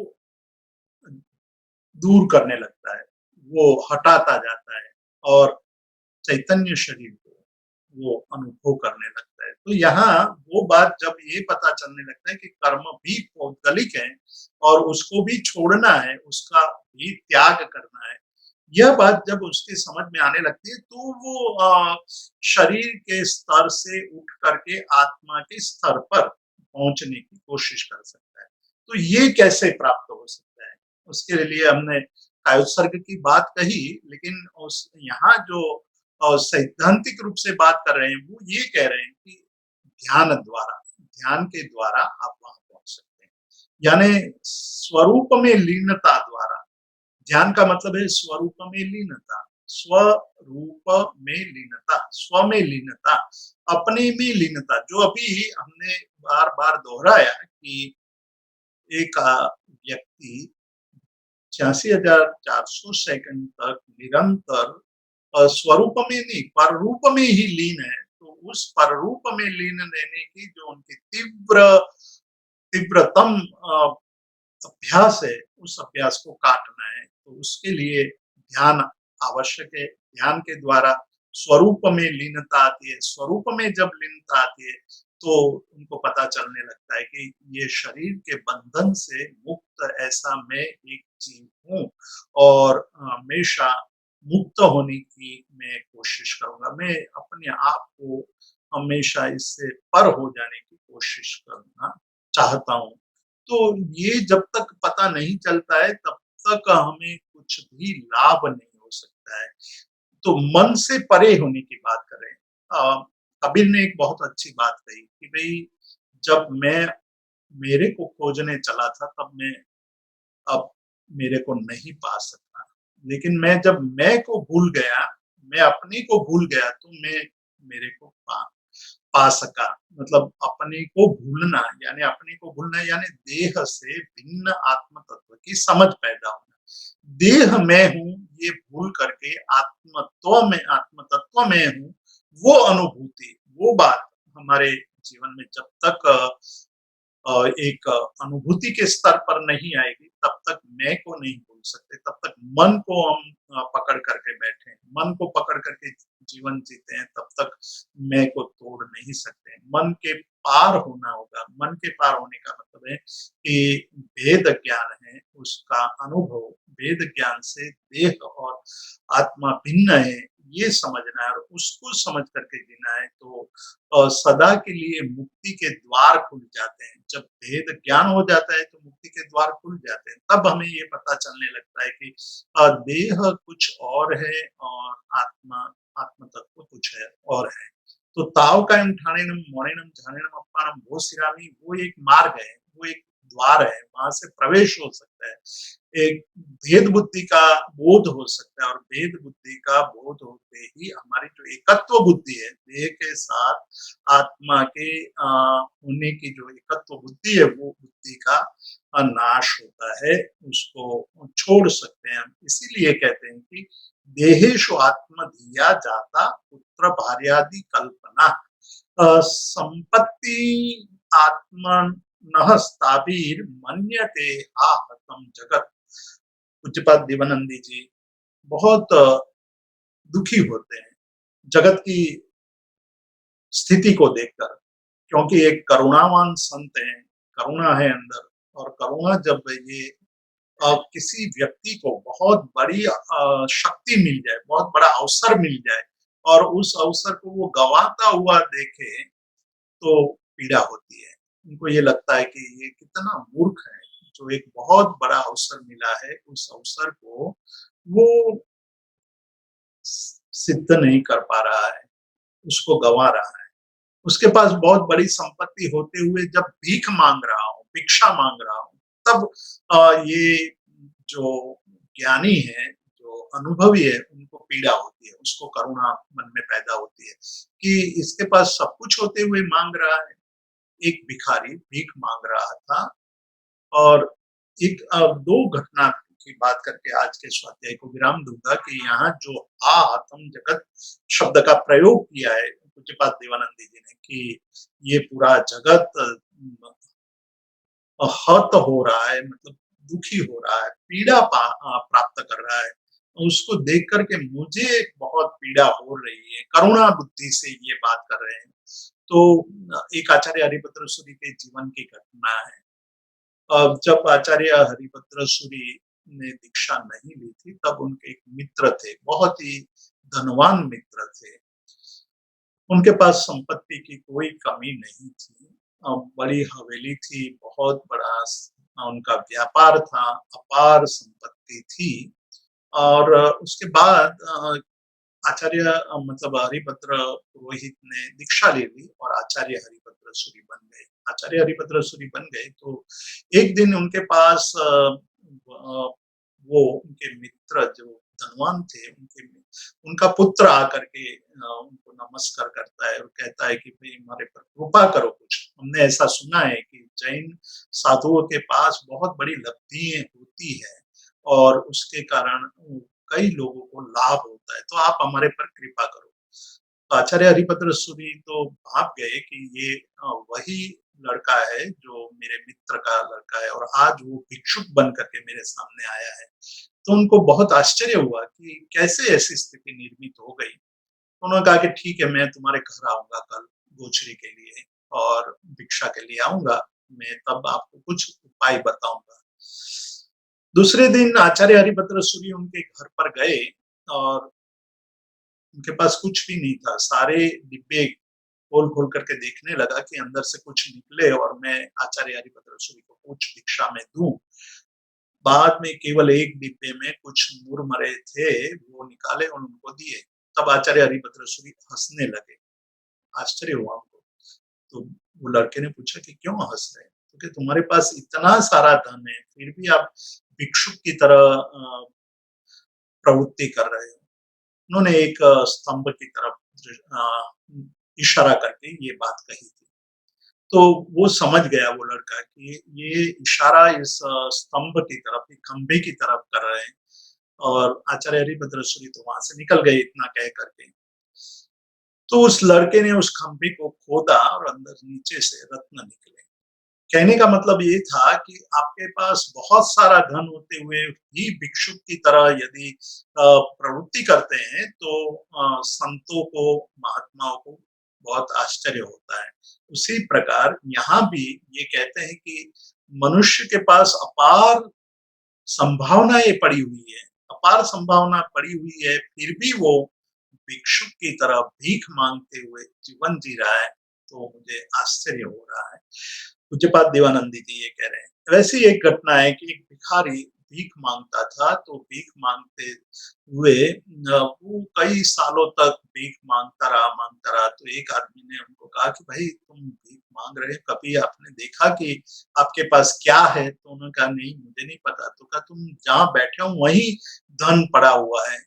दूर करने लगता है, वो हटाता जाता है और चैतन्य शरीर को वो अनुभव करने लगता है। तो यहाँ वो बात जब ये पता चलने लगता है कि कर्म भी पौद्गलिक है और उसको भी छोड़ना है, उसका भी त्याग करना है, यह बात जब उसके समझ में आने लगती है तो वो शरीर के स्तर से उठ करके आत्मा के स्तर पर पहुंचने की कोशिश कर सकता है। तो ये कैसे प्राप्त हो सकता है? उसके लिए हमने कायोत्सर्ग की बात कही, लेकिन उस यहाँ जो सैद्धांतिक रूप से बात कर रहे हैं वो ये कह रहे हैं कि ध्यान के द्वारा आप वहां पहुंच सकते हैं, यानी स्वरूप में लीनता द्वारा। ध्यान का मतलब है स्वरूप में लीनता, स्वरूप में लीनता, स्व में लीनता, अपने में लीनता, जो अभी हमने बार बार दोहराया कि एक व्यक्ति 86,400 सेकंड तक निरंतर स्वरूप में नहीं, पररूप में ही लीन है। तो उस पररूप में लीन रहने की जो उनकी तीव्रतम अभ्यास है, उस अभ्यास को काटना है। तो उसके लिए ध्यान आवश्यक है। ध्यान के द्वारा स्वरूप में लीनता आती है। स्वरूप में जब लीनता आती है तो उनको पता चलने लगता है कि ये शरीर के बंधन से मुक्त ऐसा मैं एक जीव हूँ और हमेशा मुक्त होने की मैं कोशिश करूंगा। मैं अपने आप को हमेशा इससे पर हो जाने की कोशिश करना चाहता हूँ। तो ये जब तक पता नहीं चलता है तब तक हमें कुछ भी लाभ नहीं हो सकता है। तो मन से परे होने की बात कर रहे हैं। कबीर ने एक बहुत अच्छी बात कही कि भाई जब मैं मेरे को खोजने चला था तब मैं अब मेरे को नहीं पा सकता, लेकिन मैं जब मैं को भूल गया, मैं अपने को भूल गया तो मैं मेरे को पा सका। मतलब अपने को भूलना यानी देह से भिन्न आत्म तत्व की समझ पैदा होना। देह मैं हूँ ये भूल करके आत्म तत्व में हूँ, वो अनुभूति, वो बात हमारे जीवन में जब तक एक अनुभूति के स्तर पर नहीं आएगी, तब तक मैं को नहीं भूल सकते, तब तक मन को हम पकड़ करके बैठे हैं, मन को पकड़ करके जीवन जीते हैं, तब तक मैं को तोड़ नहीं सकते हैं। मन के पार होना होगा, मन के पार होने का मतलब है कि भेद ज्ञान है, उसका अनुभव, भेद ज्ञान से देह और आत्मा भिन्न है, ये समझना है और उसको समझ करके जीना है, तो सदा के लिए मुक्ति के द्वार खुल जाते हैं। जब भेद ज्ञान हो जाता है तो मुक्ति के द्वार खुल जाते हैं। तब हमें ये पता चलने लगता है कि देह कुछ और है और आत्मा आत्म तत्व कुछ है और है। तो ताव कायम ठाणेनम मोनेनम झानेनम अप्पानम भो सिरामी, वो एक मार्ग है, वो एक द्वार है, वहां से प्रवेश हो सकता है। एक भेद बुद्धि का बोध हो सकता है और भेद बुद्धि का बोध होते ही हमारी जो एकत्व बुद्धि है, देह के साथ आत्मा के होने की जो एकत्व बुद्धि है, वो बुद्धि का नाश होता है, उसको छोड़ सकते हैं हम। इसीलिए कहते हैं कि देहेषु आत्मधिया जाता पुत्र भार्यादि कल्पना, संपत्ति आत्मनः स्थाभिर मन्यते आहतम जगत। पूज्यपाद देवानंदी जी बहुत दुखी होते हैं जगत की स्थिति को देखकर, क्योंकि एक करुणावान संत है, करुणा है अंदर, और करुणा जब ये किसी व्यक्ति को बहुत बड़ी शक्ति मिल जाए, बहुत बड़ा अवसर मिल जाए और उस अवसर को वो गवाता हुआ देखे, तो पीड़ा होती है। उनको ये लगता है कि ये कितना मूर्ख है, जो एक बहुत बड़ा अवसर मिला है, उस अवसर को वो सिद्ध नहीं कर पा रहा है, उसको गंवा रहा है। उसके पास बहुत बड़ी संपत्ति होते हुए जब भीख मांग रहा हूँ, भिक्षा मांग रहा हूँ, तब ये जो ज्ञानी है, जो अनुभवी है, उनको पीड़ा होती है, उसको करुणा मन में पैदा होती है कि इसके पास सब कुछ होते हुए मांग रहा है। एक भिखारी भीख मांग रहा था और एक 2 घटना की बात करके आज के स्वाध्याय को विराम दूंगा कि यहाँ जो आत्म जगत शब्द का प्रयोग किया है पूज्यपाद देवानंदी जी ने, कि ये पूरा जगत हत हो रहा है, मतलब दुखी हो रहा है, पीड़ा प्राप्त कर रहा है, उसको देख करके मुझे बहुत पीड़ा हो रही है, करुणा बुद्धि से ये बात कर रहे हैं। तो एक आचार्य हरिभद्र सूरी के जीवन की घटना है। जब आचार्य हरिभद्र सूरी ने दीक्षा नहीं ली थी, तब उनके एक मित्र थे, बहुत ही धनवान मित्र थे। उनके पास संपत्ति की कोई कमी नहीं थी। बड़ी हवेली थी, बहुत बड़ा उनका व्यापार था, अपार संपत्ति थी और उसके बाद आचार्य मतलब हरिभद्र पुरोहित ने दीक्षा ले ली और आचार्य हरिभद्र सूरी बन गए। आचार्य हरिभद्र सूरी बन गए तो एक दिन उनके पास वो उनके मित्र जो धनवान थे, उनका पुत्र आकर के उनको नमस्कार करता है और कहता है कि भाई हमारे पर कृपा करो कुछ। हमने ऐसा सुना है कि जैन साधुओं के पास बहुत बड़ी लब्धियां होती है और उसके कारण कई लोगों को लाभ होता है, तो आप हमारे पर कृपा करो। तो आचार्य हरिभद्र सूरी तो भाप गए कि ये वही लड़का है जो मेरे मित्र का लड़का है और आज वो भिक्षुक बन करके मेरे सामने आया है। तो उनको बहुत आश्चर्य हुआ कि कैसे ऐसी स्थिति निर्मित हो गई। तो उन्होंने कहा कि ठीक है, मैं तुम्हारे घर आऊंगा कल गोचरी के लिए और भिक्षा के लिए आऊंगा, मैं तब आपको कुछ उपाय बताऊंगा। दूसरे दिन आचार्य हरिभद्र सूरी उनके घर पर गए और उनके पास कुछ भी नहीं था। सारे डिब्बे खोल-खोल करके देखने लगा कि अंदर से कुछ निकले और मैं आचार्य हरिभद्र सूरी को कुछ भिक्षा में दूँ। बाद में केवल एक डिब्बे में कुछ मुरमरे थे, वो निकाले और उनको दिए। तब आचार्य हरिभद्र सूरी हँसने लगे। आश्चर्य हुआ उनको। तो वो लड़के ने पूछा कि क्यों हँस रहे हैं? क्योंकि तुम्हारे पास इतना सारा धन है, फिर भी आप भिक्षुक की तरह प्रवृत्ति कर रहे हो। उन्होंने एक स्तंभ की तरफ इशारा करके ये बात कही थी। तो वो समझ गया वो लड़का कि ये इशारा इस स्तंभ की तरफ, एक खंभे की तरफ कर रहे हैं और आचार्य हरिभद्र सूरी तो वहां से निकल गए इतना कह करके। तो उस लड़के ने उस खंभे को खोदा और अंदर नीचे से रत्न निकले। कहने का मतलब ये था कि आपके पास बहुत सारा धन होते हुए भी भिक्षुक की तरह यदि प्रवृत्ति करते हैं तो संतों को, महात्माओं को बहुत आश्चर्य होता है। उसी प्रकार यहाँ भी ये कहते हैं कि मनुष्य के पास अपार संभावनाएं पड़ी हुई है, अपार संभावना पड़ी हुई है, फिर भी वो भिक्षुक की तरह भीख मांगते हुए जीवन जी रहा है, तो मुझे आश्चर्य हो रहा है। पूज्यपाद देवानंदी जी ये कह रहे हैं। वैसी एक घटना है कि एक भिखारी भीख मांगता था, तो भीख मांगते हुए वो कई सालों तक भीख मांगता रहा। तो एक आदमी ने उनको कहा कि भाई तुम भीख मांग रहे हो, कभी आपने देखा कि आपके पास क्या है? तो उन्होंने कहा नहीं मुझे नहीं पता। तो कहा तुम जहाँ बैठे हो वहीं धन पड़ा हुआ है।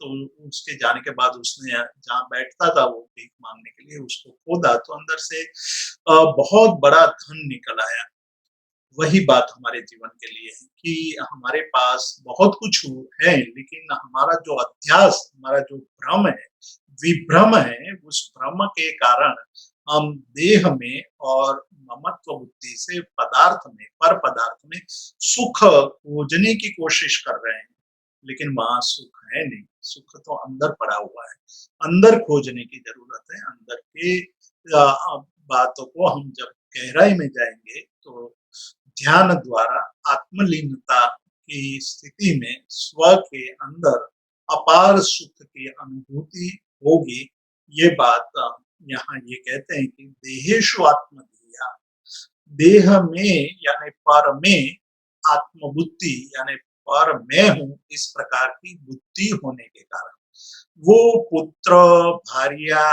तो उसके जाने के बाद उसने जहाँ बैठता था वो भीख मांगने के लिए उसको खोदा, तो अंदर से बहुत बड़ा धन निकल आया। वही बात हमारे जीवन के लिए है कि हमारे पास बहुत कुछ है, लेकिन हमारा जो अध्यास, हमारा जो भ्रम है, विभ्रम है, उस भ्रम के कारण हम देह में और ममत्व बुद्धि से पदार्थ में, पर पदार्थ में सुख खोजने की कोशिश कर रहे हैं, लेकिन वहां सुख है नहीं। सुख तो अंदर पड़ा हुआ है, अंदर खोजने की जरूरत है। अंदर के बातों को हम जब गहराई में जाएंगे तो ध्यान द्वारा आत्मलीनता की स्थिति में स्व के अंदर अपार सुख की अनुभूति होगी। ये बात यहाँ ये कहते हैं कि देहेषु आत्मधिया, देह में यानी पर में आत्मबुद्धि यानी पर मैं हूं, इस प्रकार की बुद्धि होने के कारण वो पुत्र, भार्या,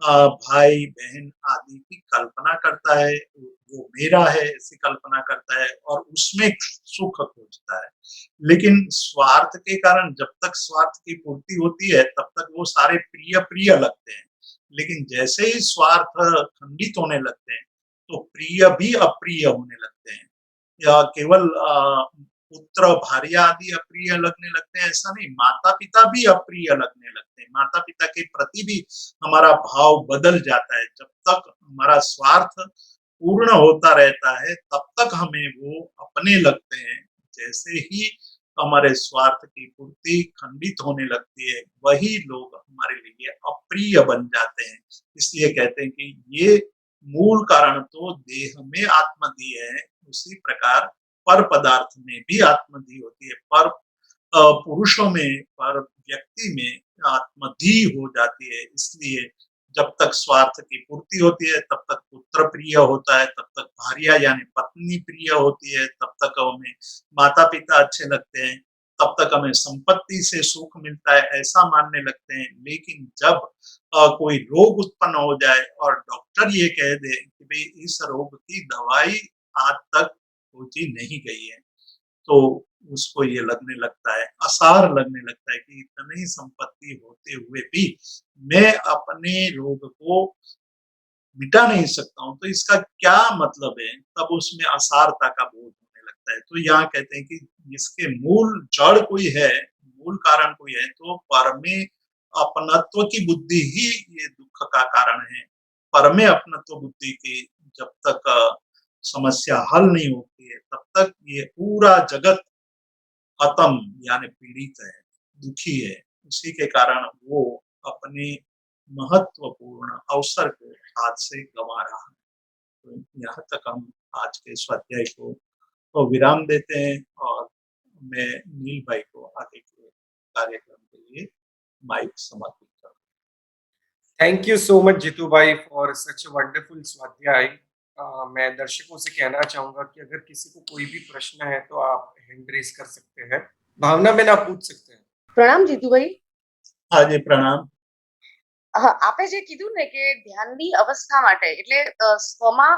भाई बहन आदि की कल्पना करता है, वो मेरा है ऐसी कल्पना करता है और उसमें सुख खोजता है। लेकिन स्वार्थ के कारण जब तक स्वार्थ की पूर्ति होती है तब तक वो सारे प्रिय प्रिय लगते हैं, लेकिन जैसे ही स्वार्थ खंडित होने लगते हैं तो प्रिय भी अप्रिय होने लगते हैं। या केवल पुत्र, भार्या आदि अप्रिय लगने लगते हैं ऐसा नहीं, माता-पिता भी अप्रिय लगने लगते हैं। माता-पिता के प्रति भी हमारा भाव बदल जाता है। जब तक हमारा स्वार्थ पूर्ण होता रहता है तब तक हमें वो अपने लगते हैं। जैसे ही हमारे स्वार्थ की पूर्ति खंडित होने लगती है, वही लोग हमारे लिए अप्रिय बन जाते हैं। इसलिए कहते हैं कि ये मूल कारण तो देह में आत्मधि है, उसी प्रकार पर पदार्थ में भी आत्मधि होती है। पर पुरुषों में, पर व्यक्ति में आत्मधि हो जाती है। इसलिए जब तक स्वार्थ की पूर्ति होती है तब तक पुत्र प्रिय होता है, तब तक भार्या यानी पत्नी प्रिय होती है, तब तक हमें माता पिता अच्छे लगते हैं, तब तक हमें संपत्ति से सुख मिलता है ऐसा मानने लगते हैं। लेकिन जब कोई रोग उत्पन्न हो जाए और डॉक्टर ये कह दे कि भाई इस रोग की दवाई आज तक खोजी नहीं गई है, तो उसको ये लगने लगता है, असार लगने लगता है कि इतनी संपत्ति होते हुए भी मैं अपने रोग को मिटा नहीं सकता हूँ, तो इसका क्या मतलब है? तब उसमें असारता का बोध होने लगता है। तो यहाँ कहते हैं कि इसके मूल जड़ कोई है, मूल कारण कोई है, तो परमे अपनत्व की बुद्धि ही ये दुःख का कारण है। परमे अपनत्व बुद्धि की जब तक समस्या हल नहीं होती है, तब तक ये पूरा जगत हतम यानी पीड़ित है, दुखी है। उसी के कारण वो अपने महत्वपूर्ण अवसर को हाथ से गंवा रहा है। तो यहाँ तक हम आज के स्वाध्याय को तो विराम देते हैं और मैं नील भाई को आगे के कार्यक्रम के लिए माइक समर्पित करता हूँ। Thank you so much Jitu भाई फॉर सच अ वंडरफुल स्वाध्याय। मैं दर्शकों से कहना चाहूंगा कि अगर किसी को कोई भी प्रश्न है तो आप हैंड रेज कर सकते हैं। भावना बेन आप पूछ सकते हैं। પ્રણામ જીતુભાઈ। हाँ जी प्रणाम। હા, આપે જે કીધું ને કે ધ્યાનની અવસ્થા માટે એટલે સ્વમાં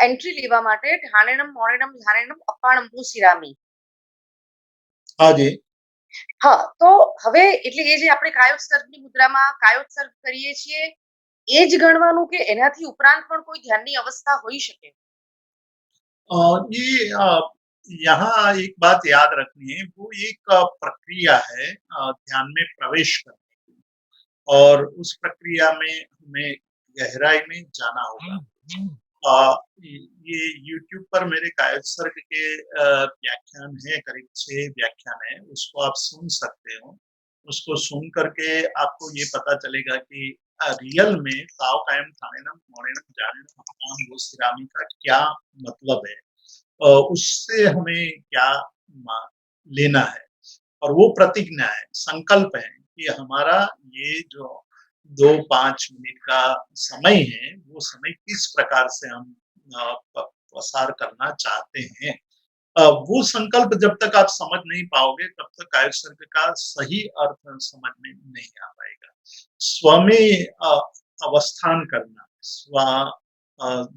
એન્ટ્રી લેવા માટે ઠાણેનમ મોણેનમ ધ્યાનેનમ અપાણમ પૂસિરામી। हाँ जी। હા, તો હવે એટલે એ જે આપણે કાયોત્સર્ગની મુદ્રામાં કાયોત્સર્ગ કરીએ છીએ એ જ ગણવાનું કે એનાથી ઉપરાંત પણ કોઈ ध्यानની अवस्था હોઈ શકે? ये यहाँ एक बात याद रखनी है, वो एक प्रक्रिया है ध्यान में प्रवेश करने की, और उस प्रक्रिया में हमें गहराई में जाना होगा। ये यूट्यूब पर मेरे कायस्थ के व्याख्यान है, करीब 6 व्याख्यान है, उसको आप सुन सकते हो। उसको सुन करके आपको ये पता चलेगा कि रियल में ताव कायम ठाणेनम मोनेनम जानेनम अप्पाम गोस्वामी का क्या मतलब है। उससे हमें क्या मा लेना है और वो प्रतिज्ञा है, संकल्प है कि हमारा ये जो 2-5 मिनट का समय है, वो समय किस प्रकार से हम अ, प पसार करना चाहते हैं। वो संकल्प जब तक आप समझ नहीं पाओगे, तब तक कायसर्ग का सही अर्थ समझ में नहीं आ पाएगा। स्व में अवस्थान करना,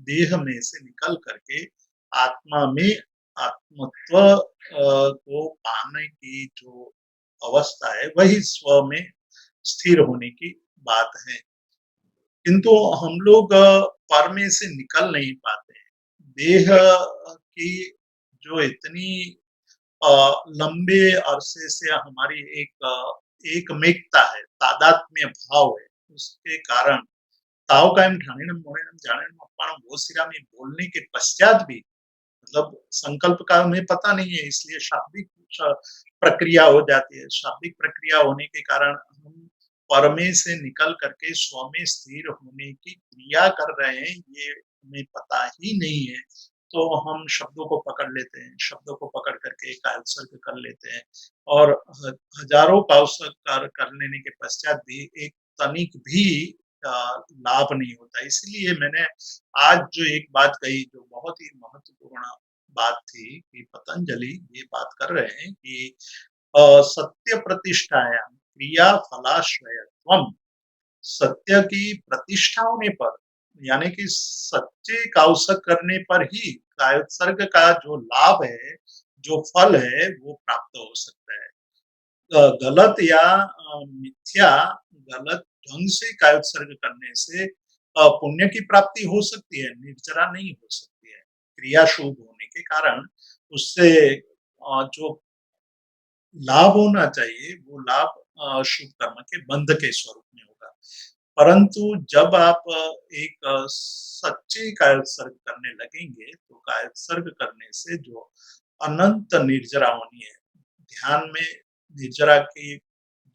देह में से निकल करके आत्मा में आत्मत्व को पाने की जो अवस्था है, वही स्व में स्थिर होने की बात है। किंतु हम लोग पर में से निकल नहीं पाते हैं। देह की जो इतनी अ, लंबे अरसे से हमारी एकमेकता है, तादात्म्य भाव है, उसके कारण ताव कायम ठाणेनम मोनेनम जानेनम अप्पाणम घोषिरामि बोलने के पश्चात भी मतलब संकल्प का हमें पता नहीं है, इसलिए शाब्दिक प्रक्रिया हो जाती है। शाब्दिक प्रक्रिया होने के कारण हम परमे से निकल करके स्व में स्थिर होने की क्रिया कर रहे हैं, ये हमें पता ही नहीं है। तो हम शब्दों को पकड़ लेते हैं, शब्दों को पकड़ करके कालसर्ग कर लेते हैं और हजारों कालसर्ग कर लेने के पश्चात भी एक तनिक भी लाभ नहीं होता। इसलिए मैंने आज जो एक बात कही जो बहुत ही महत्वपूर्ण बात थी कि पतंजलि ये बात कर रहे हैं कि सत्य प्रतिष्ठायाम क्रिया फलाश्रयत्वम, सत्य की प्रतिष्ठा होने पर यानी कि सच्चे काउसक करने पर ही कायोत्सर्ग का जो लाभ है, जो फल है वो प्राप्त हो सकता है। गलत या मिथ्या गलत ढंग से कायोत्सर्ग करने से पुण्य की प्राप्ति हो सकती है, निर्जरा नहीं हो सकती है। क्रिया शुभ होने के कारण उससे जो लाभ होना चाहिए वो लाभ शुभ कर्म के बंध के स्वरूप में होगा। परंतु जब आप एक सच्चे कायोत्सर्ग करने लगेंगे तो कायोत्सर्ग करने से जो अनंत निर्जरा होनी है, ध्यान में निर्जरा की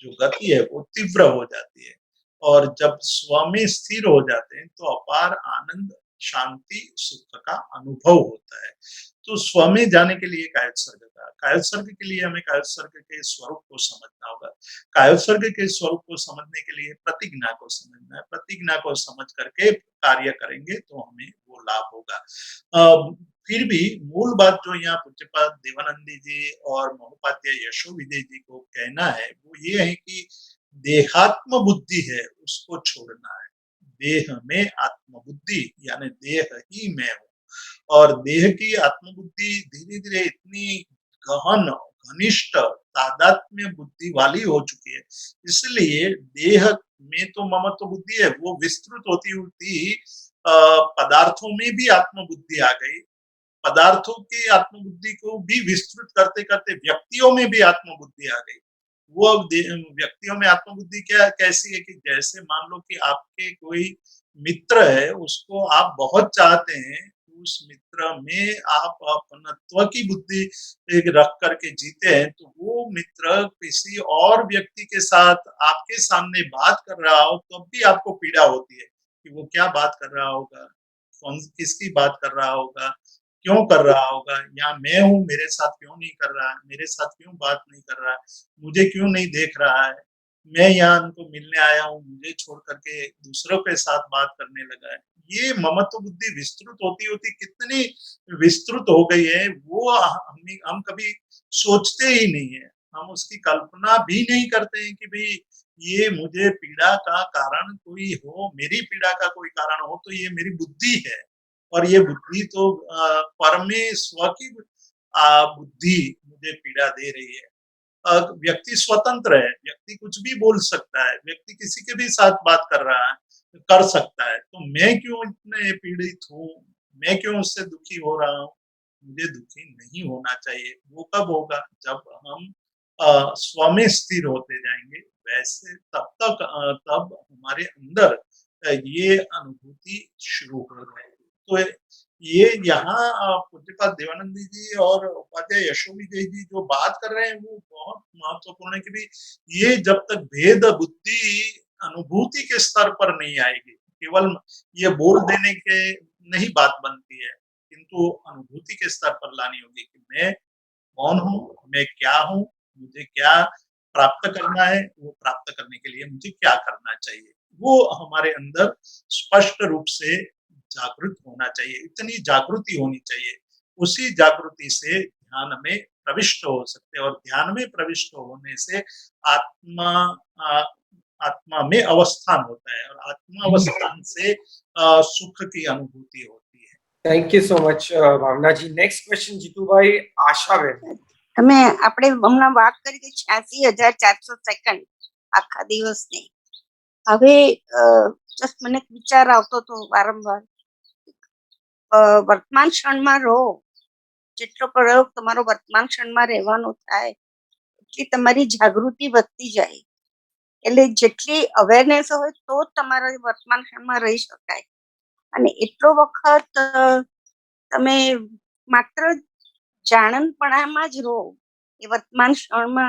जो गति है वो तीव्र हो जाती है और जब स्व में स्थिर हो जाते हैं तो अपार आनंद, शांति, सुख का अनुभव होता है। तो स्व में जाने के लिए कायोत्सर्ग के लिए हमें कायोत्सर्ग के स्वरूप को समझना होगा। कायोत्सर्ग के स्वरूप को समझने के लिए प्रतिज्ञा को समझना है। प्रतिज्ञा को समझ करके कार्य करेंगे तो हमें वो लाभ होगा। फिर भी मूल बात जो यहाँ पूज्यपाद देवानंदी जी और महोपाध्याय यशोविजय जी को कहना है वो ये है कि देहात्म बुद्धि है उसको छोड़ना है। देह में आत्मबुद्धि यानी देह ही मैं हूँ और देह की आत्मबुद्धि धीरे-धीरे इतनी गहन, घनिष्ठ, तादात्म्य बुद्धि वाली हो चुकी है। इसलिए देह में तो ममत्व बुद्धि है, वो विस्तृत होती-होती पदार्थों में भी आत्मबुद्धि आ गई। पदार्थों की आत्मबुद्धि को भी विस्तृत करते-करते व्यक्तियों में भी आत्मबुद्धि आ गई। वो अब व्यक्तियों में आत्मबुद्धि क्या कैसी है कि जैसे मान लो कि आपके कोई मित्र है, उसको आप बहुत चाहते हैं, उस मित्र में आप अपनत्व की बुद्धि एक रख करके जीते हैं, तो वो मित्र किसी और व्यक्ति के साथ आपके सामने बात कर रहा हो, तब भी आपको पीड़ा होती है कि वो क्या बात कर रहा होगा, कौन किसकी बात कर रहा होगा, क्यों कर रहा होगा या मैं हूँ मेरे साथ क्यों नहीं कर रहा है, मेरे साथ क्यों बात नहीं कर रहा है, मुझे क्यों नहीं देख रहा है, मैं यहाँ उनको मिलने आया हूँ, मुझे छोड़ करके दूसरों के साथ बात करने लगा है। ये ममत्व बुद्धि विस्तृत होती-होती कितनी विस्तृत हो गई है, वो हम कभी सोचते ही नहीं है। हम उसकी कल्पना भी नहीं करते हैं कि भई ये मुझे पीड़ा का कारण कोई हो, मेरी पीड़ा का कोई कारण हो, तो ये मेरी बुद्धि है। और ये बुद्धि तो परमेश्वर की बुद्धि मुझे पीड़ा दे रही है। व्यक्ति स्वतंत्र है, व्यक्ति कुछ भी बोल सकता है, व्यक्ति किसी के भी साथ बात कर रहा है, कर सकता है, तो मैं क्यों इतने पीड़ित हूँ? मैं क्यों उससे दुखी हो रहा हूँ? मुझे दुखी नहीं होना चाहिए। वो कब होगा? जब हम स्व में स्थिर होते जाएँगे, वैसे तब हमारे अंदर ये अनुभूति शुरू हो जाएगी। तो ये यहाँ पूज्यपाद देवानंद जी और उपाध्याय यशोविजय जी जो बात कर रहे हैं वो बहुत महत्वपूर्ण है कि भाई ये जब तक भेद बुद्धि अनुभूति के स्तर पर नहीं आएगी, केवल ये बोल देने के नहीं बात बनती है, किंतु अनुभूति के स्तर पर लानी होगी कि मैं कौन हूँ, मैं क्या हूँ, मुझे क्या प्राप्त करना है, वो प्राप्त करने के लिए मुझे क्या करना चाहिए, वो हमारे अंदर स्पष्ट रूप से जागृत होना चाहिए, इतनी जागृति होनी चाहिए। उसी जागृति से ध्यान में प्रविष्ट हो सकते हैं और ध्यान में प्रविष्ट होने से आत्मा अ, आत्मा में अवस्थान होता है और आत्मा अवस्थान से सुख की अनुभूति होती है। Thank you so much Bhavna ji. Next question Jitubhai Ashaben. તમે આપણે હમણાં વાત કરી કે 86,400 સેકન્ડ આખા દિવસની. હવે જસ્ટ મને એક વિચાર આવતો હતો વારંવાર, વર્તમાન ક્ષણમાં રહો. જેટલો પ્રયોગ તમારો વર્તમાન ક્ષણમાં રહેવાનો થાય એટલી તમારી જાગૃતિ વધતી જાય. એટલે જેટલી અવેરનેસ હોય તો જ તમારે વર્તમાન ક્ષણમાં રહી શકાય. અને એટલો વખત તમે માત્ર જાણનપણામાં જ રહો એ વર્તમાન ક્ષણમાં,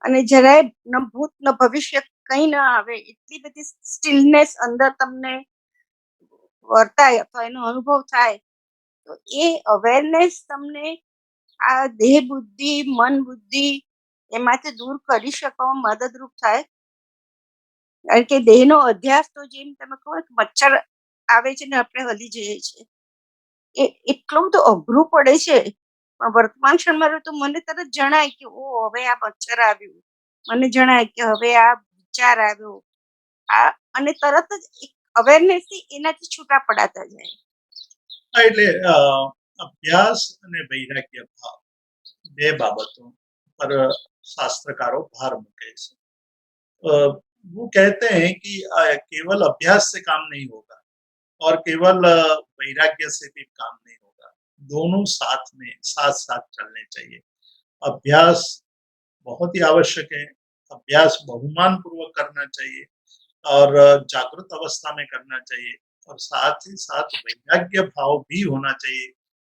અને જરાય ન ભૂત ન ભવિષ્ય કંઈ ન આવે એટલી બધી સ્ટીલનેસ અંદર તમને વર્તાય અથવા એનો અનુભવ થાય તો એ અવેરનેસ તમને આ દેહ બુદ્ધિ મન બુદ્ધિ એમાંથી દૂર કરી શકવામાં મદદરૂપ થાય. કારણ કે દેહનો અધ્યાસ તો જેમ તમે કહો કે મચ્છર આવે છે ને આપણે હલી જઈએ છીએ, એ એટલું બધું અઘરું પડે છે. પણ વર્તમાન ક્ષણમાં રહો તો મને તરત જણાય કે ઓ હવે આ મચ્છર આવ્યું, મને જણાય કે હવે આ વિચાર આવ્યો, આ અને તરત જ એક અવેરનેસ થી એનાથી છૂટા પડાતા જાય. એટલે અભ્યાસ અને વૈરાગ્ય ભાવ બે બાબતો पर शास्त्रकारों भार मूके છે. वो कहते हैं कि केवल अभ्यास से काम नहीं होगा और केवल वैराग्य से भी काम नहीं होगा, दोनों साथ में साथ साथ चलने चाहिए। अभ्यास बहुत ही आवश्यक है, अभ्यास बहुमान पूर्वक करना चाहिए और जागृत अवस्था में करना चाहिए और साथ ही साथ वैराग्य भाव भी होना चाहिए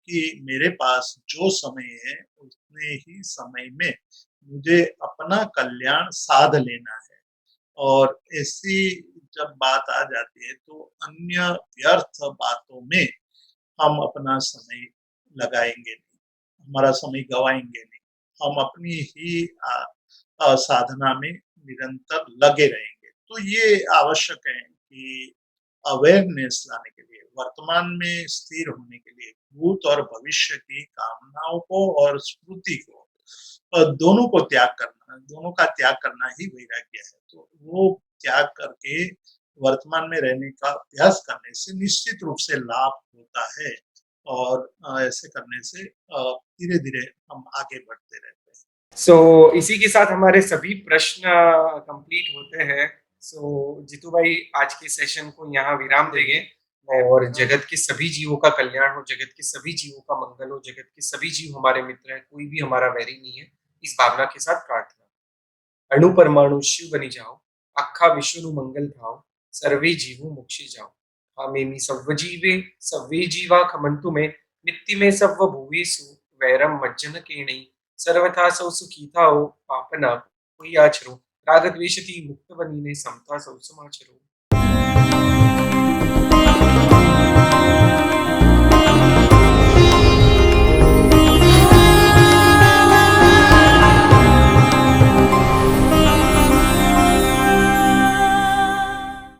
कि मेरे पास जो समय है उतने ही समय में मुझे अपना कल्याण साध लेना है। और ऐसी जब बात आ जाती है तो अन्य व्यर्थ बातों में हम अपना समय लगाएंगे नहीं, हमारा समय गवाएंगे नहीं, हम अपनी ही साधना में निरंतर लगे रहेंगे। तो ये आवश्यक है कि अवेयरनेस लाने के लिए, वर्तमान में स्थिर होने के लिए, भूत और भविष्य की कामनाओं को और स्मृति को दोनों को त्याग करना, दोनों का त्याग करना ही वैराग्य है। तो वो त्याग करके वर्तमान में रहने का अभ्यास करने से निश्चित रूप से लाभ होता है और ऐसे करने से धीरे धीरे हम आगे बढ़ते रहते हैं। सो इसी के साथ हमारे सभी प्रश्न कंप्लीट होते हैं। सो जीतू भाई आज के सेशन को यहाँ विराम देंगे और जगत के सभी जीवों का कल्याण हो, जगत के सभी जीवों का मंगल हो, जगत के सभी जीव हमारे मित्र हैं, कोई भी हमारा वैरी नहीं है, इस भावना के साथ प्रार्थना। अणु परमाणु शिव बनी जाओ, आखा विश्व नु मंगल थाओ, सर्वे जीवो मोक्षे जाओ। हामेमी सव्व जीवे सव्वे जीवा खमंतु में, नित्य में सव्व भुवेसु वैरम मज्जन केणई, सर्वथा सौ सुखी थाओ, पापना कोई आचरो, राग द्वेषति मुक्त बनीने समता सौ समाचरो।